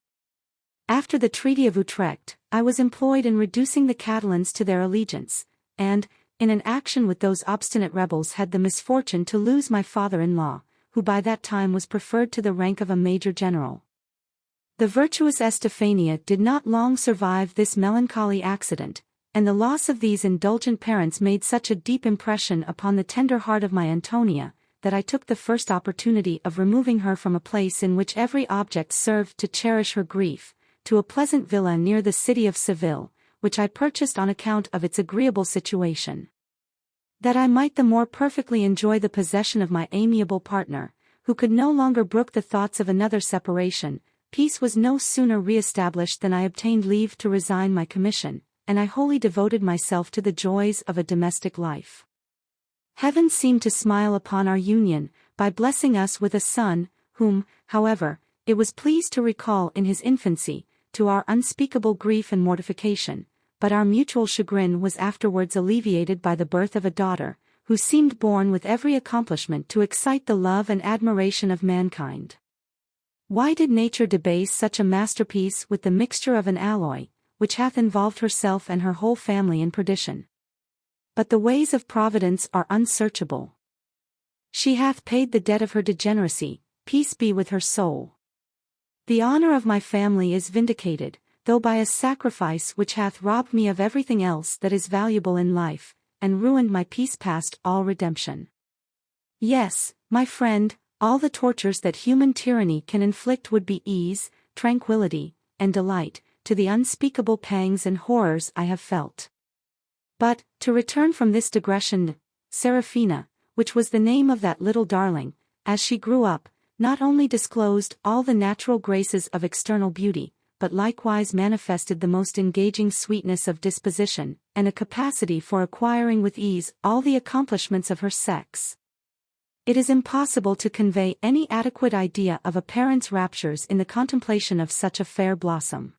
After the Treaty of Utrecht, I was employed in reducing the Catalans to their allegiance, and, in an action with those obstinate rebels had the misfortune to lose my father-in-law, who by that time was preferred to the rank of a major general. The virtuous Estefania did not long survive this melancholy accident, and the loss of these indulgent parents made such a deep impression upon the tender heart of my Antonia, that I took the first opportunity of removing her from a place in which every object served to cherish her grief, to a pleasant villa near the city of Seville, which I purchased on account of its agreeable situation. That I might the more perfectly enjoy the possession of my amiable partner, who could no longer brook the thoughts of another separation, peace was no sooner re-established than I obtained leave to resign my commission, and I wholly devoted myself to the joys of a domestic life. Heaven seemed to smile upon our union, by blessing us with a son, whom, however, it was pleased to recall in his infancy, to our unspeakable grief and mortification, but our mutual chagrin was afterwards alleviated by the birth of a daughter, who seemed born with every accomplishment to excite the love and admiration of mankind. Why did nature debase such a masterpiece with the mixture of an alloy, which hath involved herself and her whole family in perdition? But the ways of Providence are unsearchable. She hath paid the debt of her degeneracy, peace be with her soul. The honor of my family is vindicated, though by a sacrifice which hath robbed me of everything else that is valuable in life, and ruined my peace past all redemption. Yes, my friend, all the tortures that human tyranny can inflict would be ease, tranquility, and delight, to the unspeakable pangs and horrors I have felt. But, to return from this digression, Seraphina, which was the name of that little darling, as she grew up, not only disclosed all the natural graces of external beauty, but likewise manifested the most engaging sweetness of disposition, and a capacity for acquiring with ease all the accomplishments of her sex. It is impossible to convey any adequate idea of a parent's raptures in the contemplation of such a fair blossom.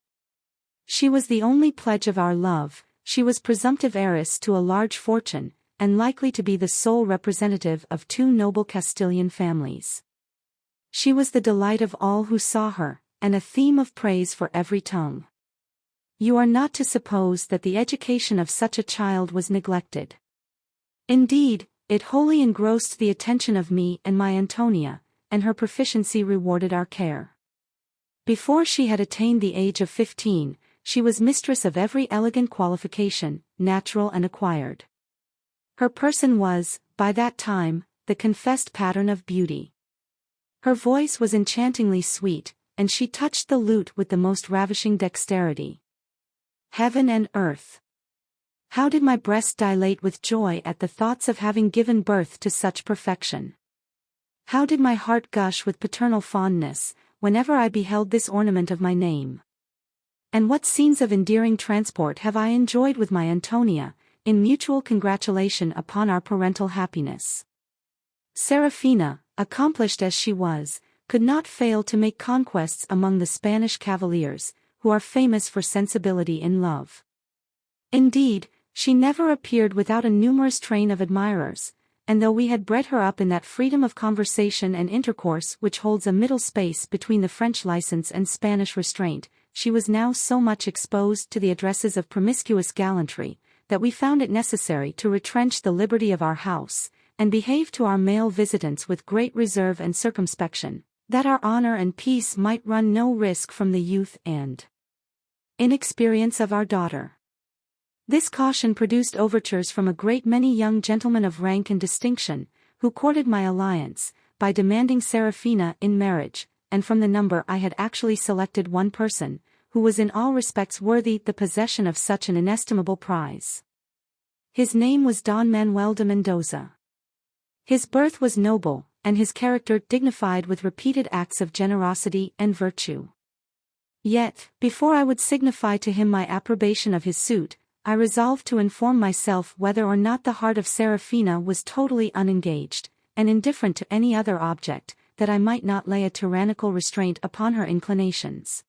She was the only pledge of our love, she was presumptive heiress to a large fortune, and likely to be the sole representative of two noble Castilian families. She was the delight of all who saw her, and a theme of praise for every tongue. You are not to suppose that the education of such a child was neglected. Indeed, it wholly engrossed the attention of me and my Antonia, and her proficiency rewarded our care. Before she had attained the age of 15, she was mistress of every elegant qualification, natural and acquired. Her person was, by that time, the confessed pattern of beauty. Her voice was enchantingly sweet, and she touched the lute with the most ravishing dexterity. Heaven and earth! How did my breast dilate with joy at the thoughts of having given birth to such perfection! How did my heart gush with paternal fondness, whenever I beheld this ornament of my name! And what scenes of endearing transport have I enjoyed with my Antonia, in mutual congratulation upon our parental happiness! Serafina, accomplished as she was, could not fail to make conquests among the Spanish cavaliers, who are famous for sensibility in love. Indeed, she never appeared without a numerous train of admirers, and though we had bred her up in that freedom of conversation and intercourse which holds a middle space between the French license and Spanish restraint, she was now so much exposed to the addresses of promiscuous gallantry, that we found it necessary to retrench the liberty of our house, and behave to our male visitants with great reserve and circumspection, that our honor and peace might run no risk from the youth and inexperience of our daughter. This caution produced overtures from a great many young gentlemen of rank and distinction, who courted my alliance, by demanding Serafina in marriage, and from the number I had actually selected one person, who was in all respects worthy the possession of such an inestimable prize. His name was Don Manuel de Mendoza. His birth was noble, and his character dignified with repeated acts of generosity and virtue. Yet, before I would signify to him my approbation of his suit, I resolved to inform myself whether or not the heart of Serafina was totally unengaged, and indifferent to any other object, that I might not lay a tyrannical restraint upon her inclinations.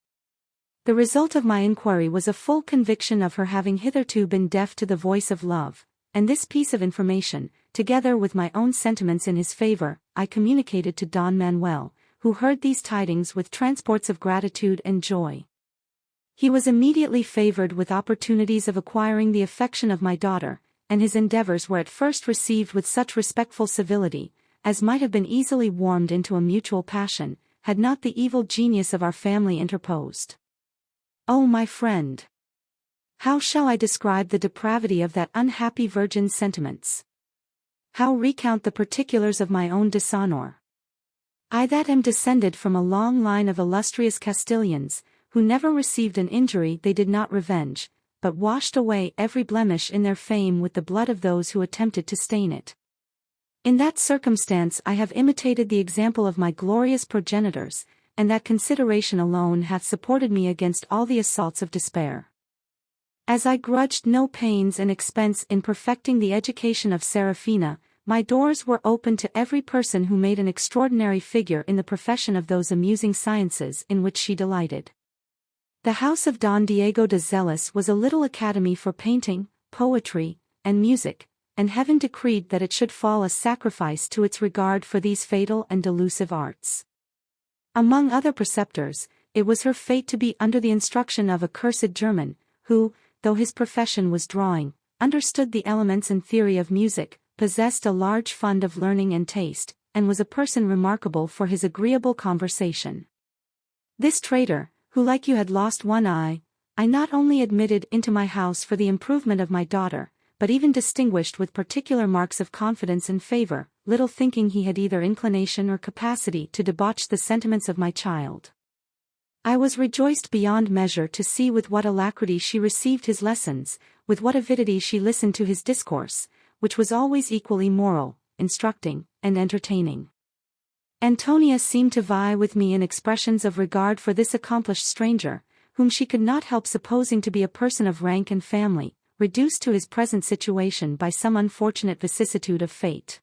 The result of my inquiry was a full conviction of her having hitherto been deaf to the voice of love, and this piece of information, together with my own sentiments in his favor, I communicated to Don Manuel, who heard these tidings with transports of gratitude and joy. He was immediately favored with opportunities of acquiring the affection of my daughter, and his endeavors were at first received with such respectful civility, as might have been easily warmed into a mutual passion, had not the evil genius of our family interposed. Oh, my friend! How shall I describe the depravity of that unhappy virgin's sentiments? How recount the particulars of my own dishonor? I that am descended from a long line of illustrious Castilians, who never received an injury they did not revenge, but washed away every blemish in their fame with the blood of those who attempted to stain it. In that circumstance I have imitated the example of my glorious progenitors, and that consideration alone hath supported me against all the assaults of despair. As I grudged no pains and expense in perfecting the education of Serafina, my doors were open to every person who made an extraordinary figure in the profession of those amusing sciences in which she delighted. The house of Don Diego de Zelis was a little academy for painting, poetry, and music, and heaven decreed that it should fall a sacrifice to its regard for these fatal and delusive arts. Among other preceptors, it was her fate to be under the instruction of a cursed German, who, though his profession was drawing, understood the elements and theory of music, possessed a large fund of learning and taste, and was a person remarkable for his agreeable conversation. This traitor, who like you had lost one eye, I not only admitted into my house for the improvement of my daughter, but even distinguished with particular marks of confidence and favor, little thinking he had either inclination or capacity to debauch the sentiments of my child. I was rejoiced beyond measure to see with what alacrity she received his lessons, with what avidity she listened to his discourse, which was always equally moral, instructing, and entertaining. Antonia seemed to vie with me in expressions of regard for this accomplished stranger, whom she could not help supposing to be a person of rank and family, reduced to his present situation by some unfortunate vicissitude of fate.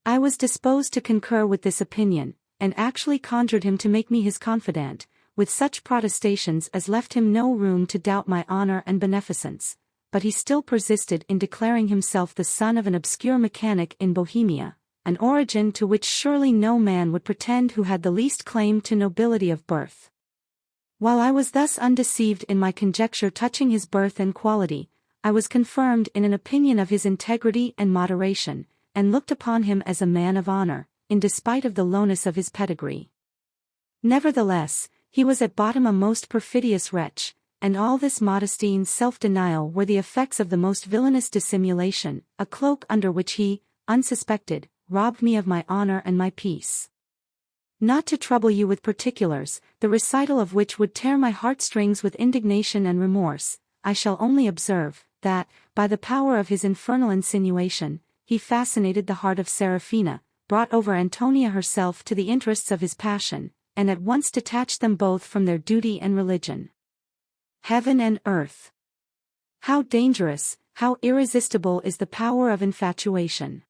I was disposed to concur with this opinion, and actually conjured him to make me his confidant, with such protestations as left him no room to doubt my honor and beneficence, but he still persisted in declaring himself the son of an obscure mechanic in Bohemia, an origin to which surely no man would pretend who had the least claim to nobility of birth. While I was thus undeceived in my conjecture touching his birth and quality, I was confirmed in an opinion of his integrity and moderation, and looked upon him as a man of honor, in despite of the lowness of his pedigree. Nevertheless, he was at bottom a most perfidious wretch, and all this modesty and self-denial were the effects of the most villainous dissimulation, a cloak under which he, unsuspected, robbed me of my honor and my peace. Not to trouble you with particulars, the recital of which would tear my heartstrings with indignation and remorse, I shall only observe, that, by the power of his infernal insinuation, he fascinated the heart of Seraphina, brought over Antonia herself to the interests of his passion, and at once detached them both from their duty and religion. Heaven and earth! How dangerous, how irresistible is the power of infatuation!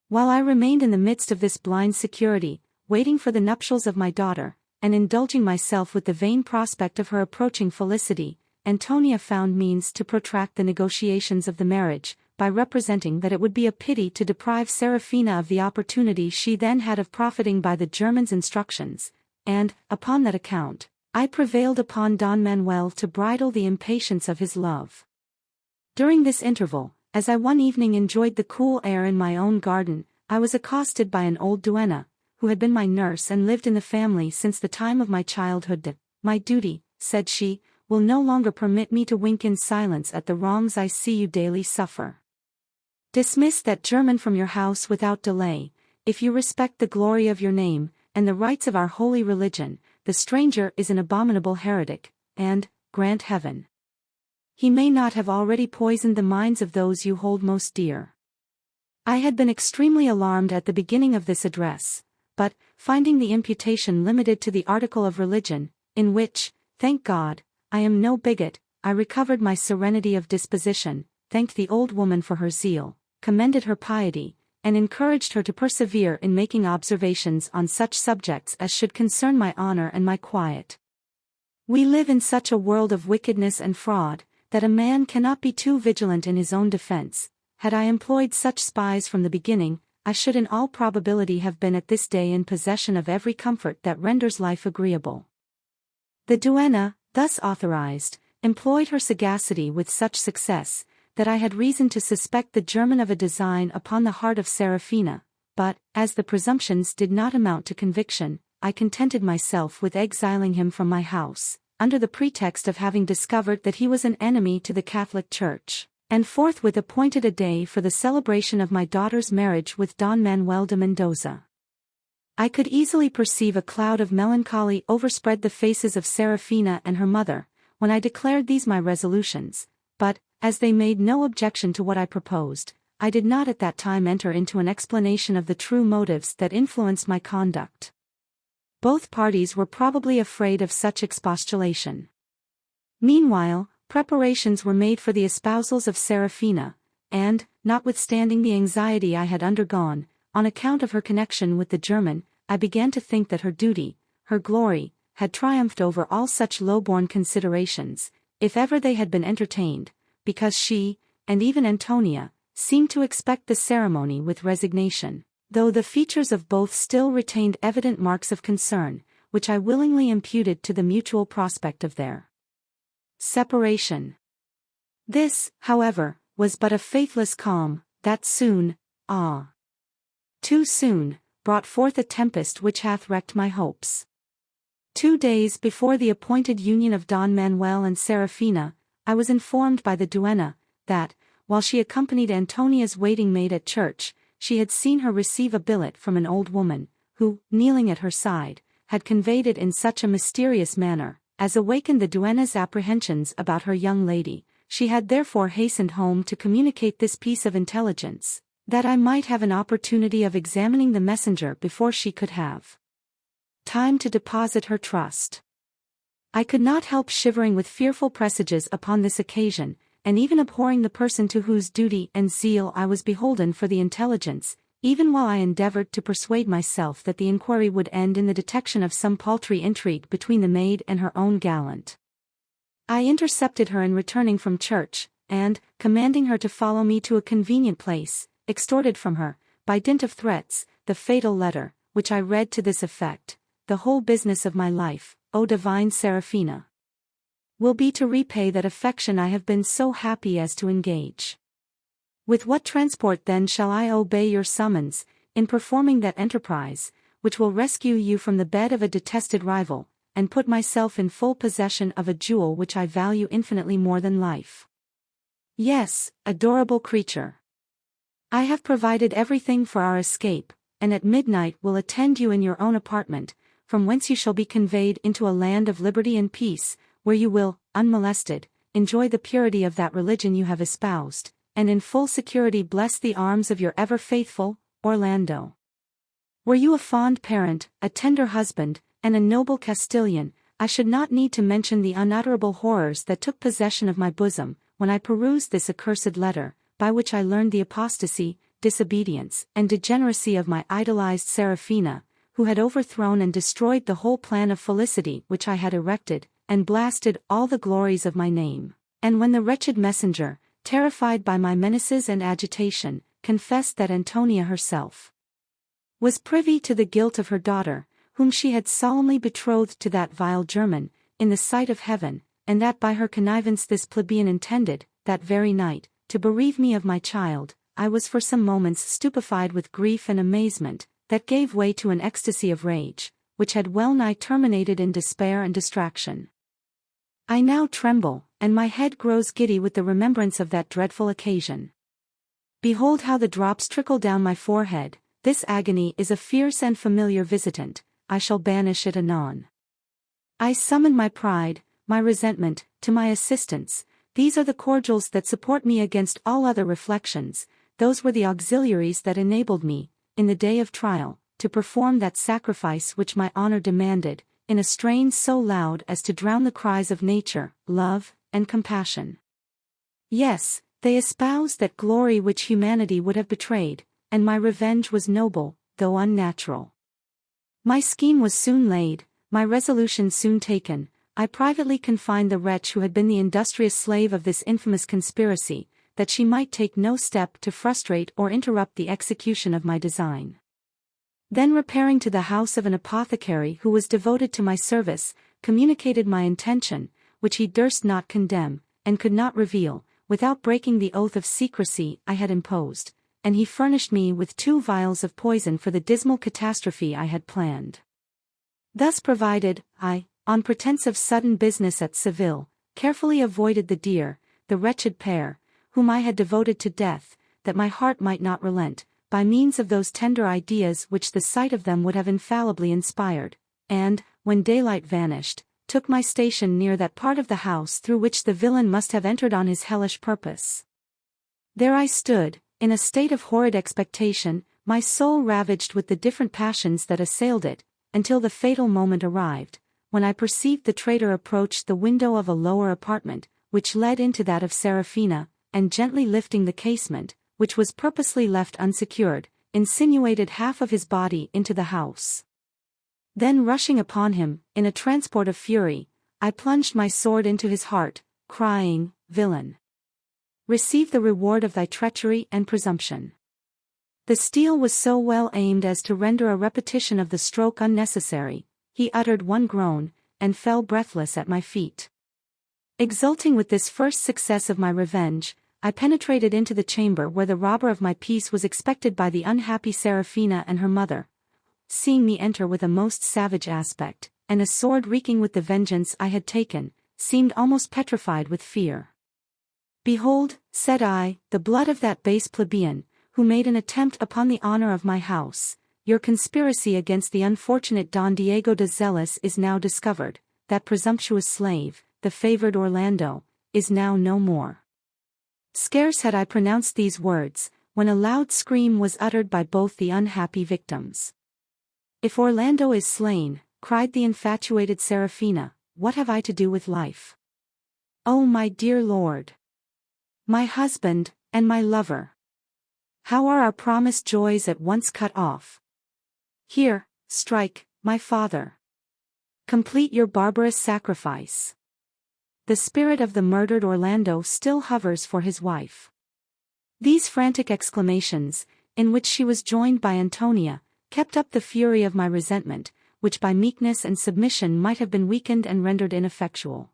While I remained in the midst of this blind security, waiting for the nuptials of my daughter, and indulging myself with the vain prospect of her approaching felicity, Antonia found means to protract the negotiations of the marriage, by representing that it would be a pity to deprive Seraphina of the opportunity she then had of profiting by the German's instructions, and, upon that account, I prevailed upon Don Manuel to bridle the impatience of his love. During this interval, as I one evening enjoyed the cool air in my own garden, I was accosted by an old duenna, who had been my nurse and lived in the family since the time of my childhood. My duty, said she, will no longer permit me to wink in silence at the wrongs I see you daily suffer. Dismiss that German from your house without delay, if you respect the glory of your name, and the rights of our holy religion. The stranger is an abominable heretic, and, grant heaven, he may not have already poisoned the minds of those you hold most dear. I had been extremely alarmed at the beginning of this address, but, finding the imputation limited to the article of religion, in which, thank God, I am no bigot, I recovered my serenity of disposition, thanked the old woman for her zeal, commended her piety, and encouraged her to persevere in making observations on such subjects as should concern my honor and my quiet. We live in such a world of wickedness and fraud, that a man cannot be too vigilant in his own defense. Had I employed such spies from the beginning, I should in all probability have been at this day in possession of every comfort that renders life agreeable. The duenna, thus authorized, employed her sagacity with such success, that I had reason to suspect the German of a design upon the heart of Seraphina, but, as the presumptions did not amount to conviction, I contented myself with exiling him from my house, under the pretext of having discovered that he was an enemy to the Catholic Church, and forthwith appointed a day for the celebration of my daughter's marriage with Don Manuel de Mendoza. I could easily perceive a cloud of melancholy overspread the faces of Seraphina and her mother, when I declared these my resolutions, but, as they made no objection to what I proposed, I did not at that time enter into an explanation of the true motives that influenced my conduct. Both parties were probably afraid of such expostulation. Meanwhile, preparations were made for the espousals of Seraphina, and, notwithstanding the anxiety I had undergone, on account of her connection with the German, I began to think that her duty, her glory, had triumphed over all such low-born considerations, if ever they had been entertained, because she, and even Antonia, seemed to expect the ceremony with resignation, though the features of both still retained evident marks of concern, which I willingly imputed to the mutual prospect of their separation. This, however, was but a faithless calm, that soon, too soon, brought forth a tempest which hath wrecked my hopes. 2 days before the appointed union of Don Manuel and Seraphina, I was informed by the duenna, that, while she accompanied Antonia's waiting maid at church, she had seen her receive a billet from an old woman, who, kneeling at her side, had conveyed it in such a mysterious manner, as awakened the duenna's apprehensions about her young lady. She had therefore hastened home to communicate this piece of intelligence, that I might have an opportunity of examining the messenger before she could have time to deposit her trust. I could not help shivering with fearful presages upon this occasion, and even abhorring the person to whose duty and zeal I was beholden for the intelligence, even while I endeavored to persuade myself that the inquiry would end in the detection of some paltry intrigue between the maid and her own gallant. I intercepted her in returning from church, and, commanding her to follow me to a convenient place, extorted from her, by dint of threats, the fatal letter, which I read to this effect: "The whole business of my life, O divine Seraphina, will be to repay that affection I have been so happy as to engage. With what transport then shall I obey your summons, in performing that enterprise, which will rescue you from the bed of a detested rival, and put myself in full possession of a jewel which I value infinitely more than life. Yes, adorable creature. I have provided everything for our escape, and at midnight will attend you in your own apartment, from whence you shall be conveyed into a land of liberty and peace, where you will, unmolested, enjoy the purity of that religion you have espoused, and in full security bless the arms of your ever faithful, Orlando. Were you a fond parent, a tender husband, and a noble Castilian, I should not need to mention the unutterable horrors that took possession of my bosom, when I perused this accursed letter, by which I learned the apostasy, disobedience, and degeneracy of my idolized Seraphina, who had overthrown and destroyed the whole plan of felicity which I had erected, and blasted all the glories of my name. And when the wretched messenger, terrified by my menaces and agitation, confessed that Antonia herself was privy to the guilt of her daughter, whom she had solemnly betrothed to that vile German, in the sight of heaven, and that by her connivance this plebeian intended, that very night, to bereave me of my child, I was for some moments stupefied with grief and amazement, that gave way to an ecstasy of rage, which had well nigh terminated in despair and distraction. I now tremble, and my head grows giddy with the remembrance of that dreadful occasion. Behold how the drops trickle down my forehead. This agony is a fierce and familiar visitant, I shall banish it anon. I summon my pride, my resentment, to my assistance. These are the cordials that support me against all other reflections, those were the auxiliaries that enabled me, in the day of trial, to perform that sacrifice which my honor demanded, in a strain so loud as to drown the cries of nature, love, and compassion. Yes, they espoused that glory which humanity would have betrayed, and my revenge was noble, though unnatural. My scheme was soon laid, my resolution soon taken. I privately confined the wretch who had been the industrious slave of this infamous conspiracy, that she might take no step to frustrate or interrupt the execution of my design. Then repairing to the house of an apothecary who was devoted to my service, communicated my intention, which he durst not condemn, and could not reveal, without breaking the oath of secrecy I had imposed, and he furnished me with 2 vials of poison for the dismal catastrophe I had planned. Thus provided, I, on pretence of sudden business at Seville, carefully avoided the wretched pair, whom I had devoted to death, that my heart might not relent, by means of those tender ideas which the sight of them would have infallibly inspired, and, when daylight vanished, took my station near that part of the house through which the villain must have entered on his hellish purpose. There I stood, in a state of horrid expectation, my soul ravaged with the different passions that assailed it, until the fatal moment arrived, when I perceived the traitor approach the window of a lower apartment, which led into that of Seraphina, and gently lifting the casement, which was purposely left unsecured, insinuated half of his body into the house. Then rushing upon him, in a transport of fury, I plunged my sword into his heart, crying, "Villain! Receive the reward of thy treachery and presumption." The steel was so well aimed as to render a repetition of the stroke unnecessary. He uttered one groan, and fell breathless at my feet. Exulting with this first success of my revenge, I penetrated into the chamber where the robber of my peace was expected by the unhappy Seraphina and her mother. Seeing me enter with a most savage aspect, and a sword reeking with the vengeance I had taken, seemed almost petrified with fear. "Behold," said I, "the blood of that base plebeian, who made an attempt upon the honor of my house. Your conspiracy against the unfortunate Don Diego de Zelis is now discovered. That presumptuous slave, the favored Orlando, is now no more." Scarce had I pronounced these words, when a loud scream was uttered by both the unhappy victims. "If Orlando is slain," cried the infatuated Seraphina, "what have I to do with life? Oh my dear lord! My husband, and my lover! How are our promised joys at once cut off? Here, strike, my father! Complete your barbarous sacrifice." the spirit of the murdered Orlando still hovers for his wife. These frantic exclamations, in which she was joined by Antonia, kept up the fury of my resentment, which by meekness and submission might have been weakened and rendered ineffectual.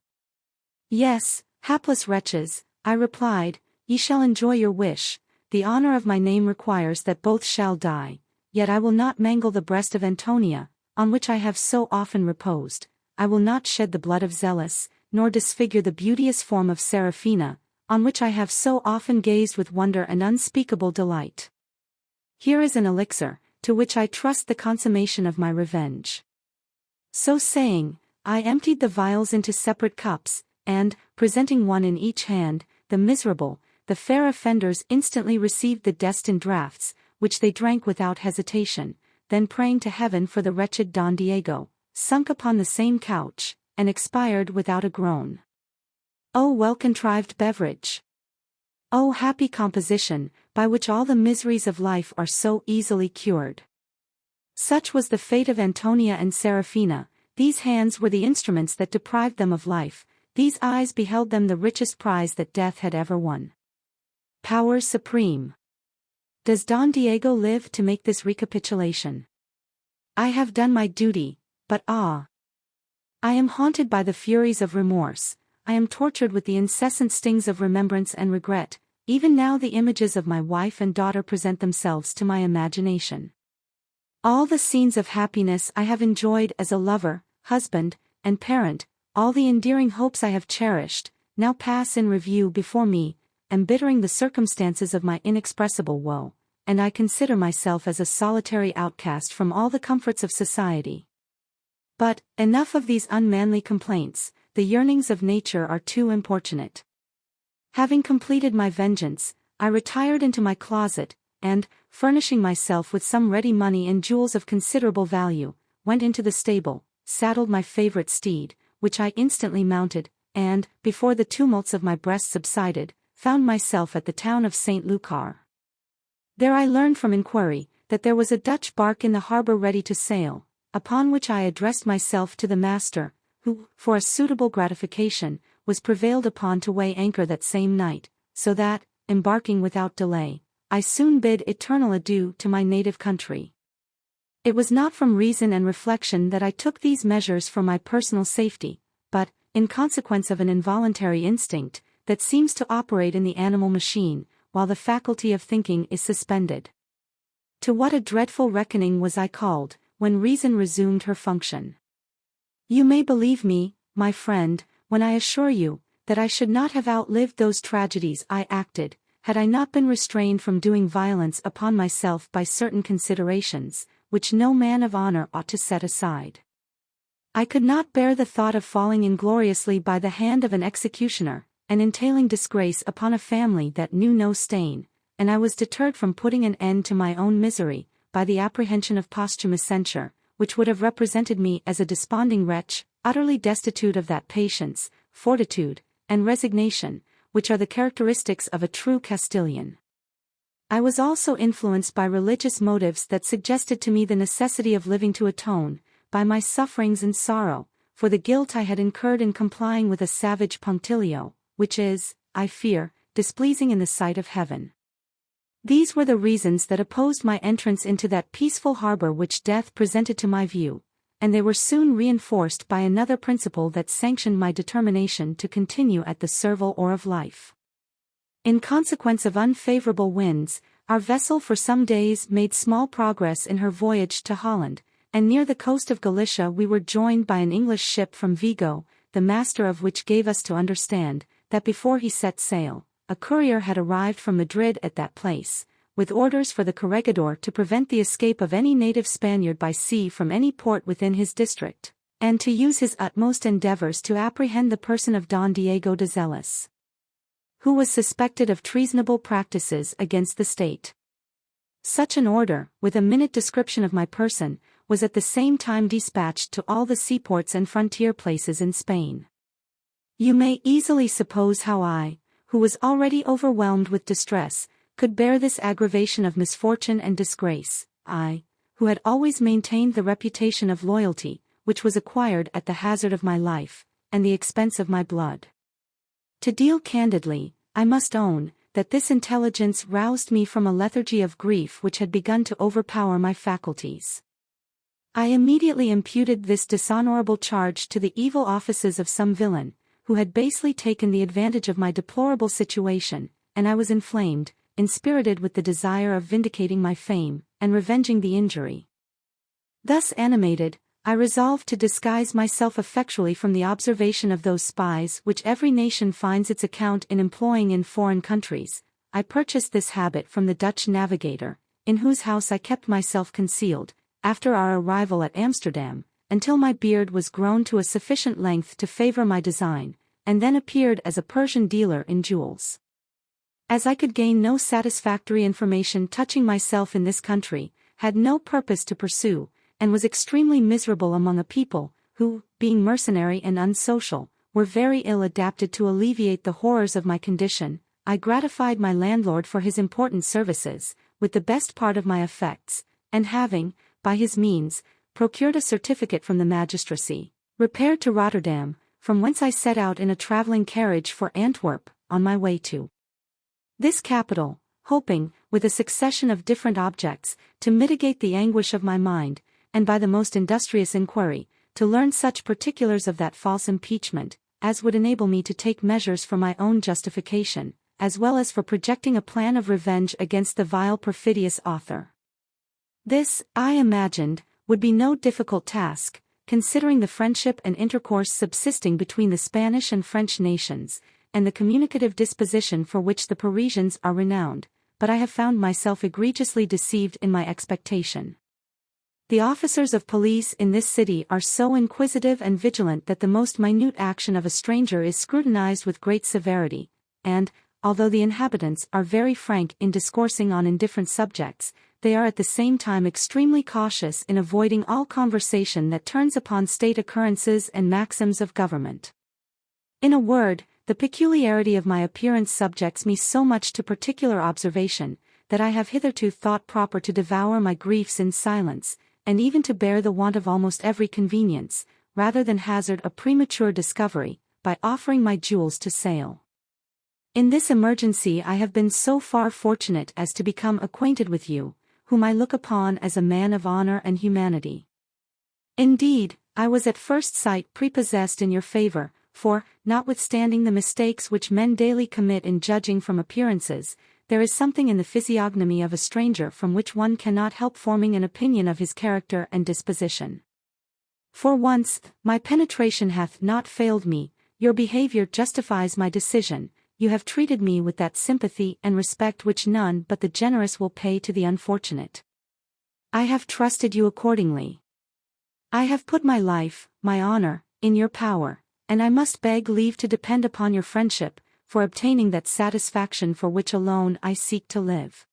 Yes, hapless wretches, I replied, ye shall enjoy your wish, the honor of my name requires that both shall die, yet I will not mangle the breast of Antonia, on which I have so often reposed, I will not shed the blood of Zealous, nor disfigure the beauteous form of Seraphina, on which I have so often gazed with wonder and unspeakable delight. Here is an elixir, to which I trust the consummation of my revenge. So saying, I emptied the vials into separate cups, and, presenting one in each hand, the fair offenders instantly received the destined draughts, which they drank without hesitation, then praying to heaven for the wretched Don Diego, sunk upon the same couch, and expired without a groan. O well-contrived beverage! O happy composition, by which all the miseries of life are so easily cured! Such was the fate of Antonia and Seraphina. These hands were the instruments that deprived them of life, these eyes beheld them the richest prize that death had ever won. Power supreme! Does Don Diego live to make this recapitulation? I have done my duty, but ah! I am haunted by the furies of remorse, I am tortured with the incessant stings of remembrance and regret, even now the images of my wife and daughter present themselves to my imagination. All the scenes of happiness I have enjoyed as a lover, husband, and parent, all the endearing hopes I have cherished, now pass in review before me, embittering the circumstances of my inexpressible woe, and I consider myself as a solitary outcast from all the comforts of society. But, enough of these unmanly complaints, the yearnings of nature are too importunate. Having completed my vengeance, I retired into my closet, and, furnishing myself with some ready money and jewels of considerable value, went into the stable, saddled my favorite steed, which I instantly mounted, and, before the tumults of my breast subsided, found myself at the town of St. Lucar. There I learned from inquiry, that there was a Dutch bark in the harbor ready to sail, upon which I addressed myself to the master, who, for a suitable gratification, was prevailed upon to weigh anchor that same night, so that, embarking without delay, I soon bid eternal adieu to my native country. It was not from reason and reflection that I took these measures for my personal safety, but, in consequence of an involuntary instinct, that seems to operate in the animal machine, while the faculty of thinking is suspended. To what a dreadful reckoning was I called, when reason resumed her function. You may believe me, my friend, when I assure you, that I should not have outlived those tragedies I acted, had I not been restrained from doing violence upon myself by certain considerations, which no man of honor ought to set aside. I could not bear the thought of falling ingloriously by the hand of an executioner, and entailing disgrace upon a family that knew no stain, and I was deterred from putting an end to my own misery, by the apprehension of posthumous censure, which would have represented me as a desponding wretch, utterly destitute of that patience, fortitude, and resignation, which are the characteristics of a true Castilian. I was also influenced by religious motives that suggested to me the necessity of living to atone, by my sufferings and sorrow, for the guilt I had incurred in complying with a savage punctilio, which is, I fear, displeasing in the sight of heaven. These were the reasons that opposed my entrance into that peaceful harbor which death presented to my view, and they were soon reinforced by another principle that sanctioned my determination to continue at the servile oar of life. In consequence of unfavorable winds, our vessel for some days made small progress in her voyage to Holland, and near the coast of Galicia we were joined by an English ship from Vigo, the master of which gave us to understand, that before he set sail, a courier had arrived from Madrid at that place, with orders for the corregidor to prevent the escape of any native Spaniard by sea from any port within his district, and to use his utmost endeavors to apprehend the person of Don Diego de Zealous, who was suspected of treasonable practices against the state. Such an order, with a minute description of my person, was at the same time dispatched to all the seaports and frontier places in Spain. You may easily suppose how I, who was already overwhelmed with distress, could bear this aggravation of misfortune and disgrace, I, who had always maintained the reputation of loyalty, which was acquired at the hazard of my life, and the expense of my blood. To deal candidly, I must own that this intelligence roused me from a lethargy of grief which had begun to overpower my faculties. I immediately imputed this dishonorable charge to the evil offices of some villain, who had basely taken the advantage of my deplorable situation, and I was inflamed, inspirited with the desire of vindicating my fame, and revenging the injury. Thus animated, I resolved to disguise myself effectually from the observation of those spies which every nation finds its account in employing in foreign countries. I purchased this habit from the Dutch navigator, in whose house I kept myself concealed, after our arrival at Amsterdam, until my beard was grown to a sufficient length to favor my design, and then appeared as a Persian dealer in jewels. As I could gain no satisfactory information touching myself in this country, had no purpose to pursue, and was extremely miserable among a people, who, being mercenary and unsocial, were very ill adapted to alleviate the horrors of my condition, I gratified my landlord for his important services, with the best part of my effects, and having, by his means, procured a certificate from the magistracy, repaired to Rotterdam, from whence I set out in a travelling carriage for Antwerp, on my way to this capital, hoping, with a succession of different objects, to mitigate the anguish of my mind, and by the most industrious inquiry, to learn such particulars of that false impeachment, as would enable me to take measures for my own justification, as well as for projecting a plan of revenge against the vile perfidious author. This, I imagined, would be no difficult task, considering the friendship and intercourse subsisting between the Spanish and French nations, and the communicative disposition for which the Parisians are renowned, but I have found myself egregiously deceived in my expectation. The officers of police in this city are so inquisitive and vigilant that the most minute action of a stranger is scrutinized with great severity, and, although the inhabitants are very frank in discoursing on indifferent subjects, they are at the same time extremely cautious in avoiding all conversation that turns upon state occurrences and maxims of government. In a word, the peculiarity of my appearance subjects me so much to particular observation, that I have hitherto thought proper to devour my griefs in silence, and even to bear the want of almost every convenience, rather than hazard a premature discovery, by offering my jewels to sale. In this emergency I have been so far fortunate as to become acquainted with you, whom I look upon as a man of honor and humanity. Indeed, I was at first sight prepossessed in your favor, for, notwithstanding the mistakes which men daily commit in judging from appearances, there is something in the physiognomy of a stranger from which one cannot help forming an opinion of his character and disposition. For once, my penetration hath not failed me, your behavior justifies my decision, you have treated me with that sympathy and respect which none but the generous will pay to the unfortunate. I have trusted you accordingly. I have put my life, my honor, in your power, and I must beg leave to depend upon your friendship, for obtaining that satisfaction for which alone I seek to live.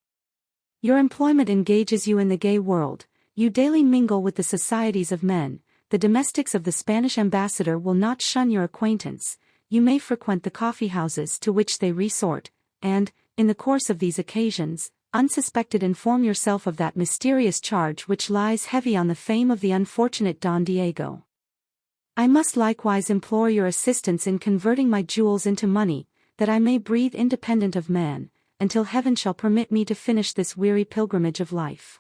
Your employment engages you in the gay world, you daily mingle with the societies of men, the domestics of the Spanish ambassador will not shun your acquaintance, you may frequent the coffee-houses to which they resort, and, in the course of these occasions, unsuspected inform yourself of that mysterious charge which lies heavy on the fame of the unfortunate Don Diego. I must likewise implore your assistance in converting my jewels into money, that I may breathe independent of man, until heaven shall permit me to finish this weary pilgrimage of life.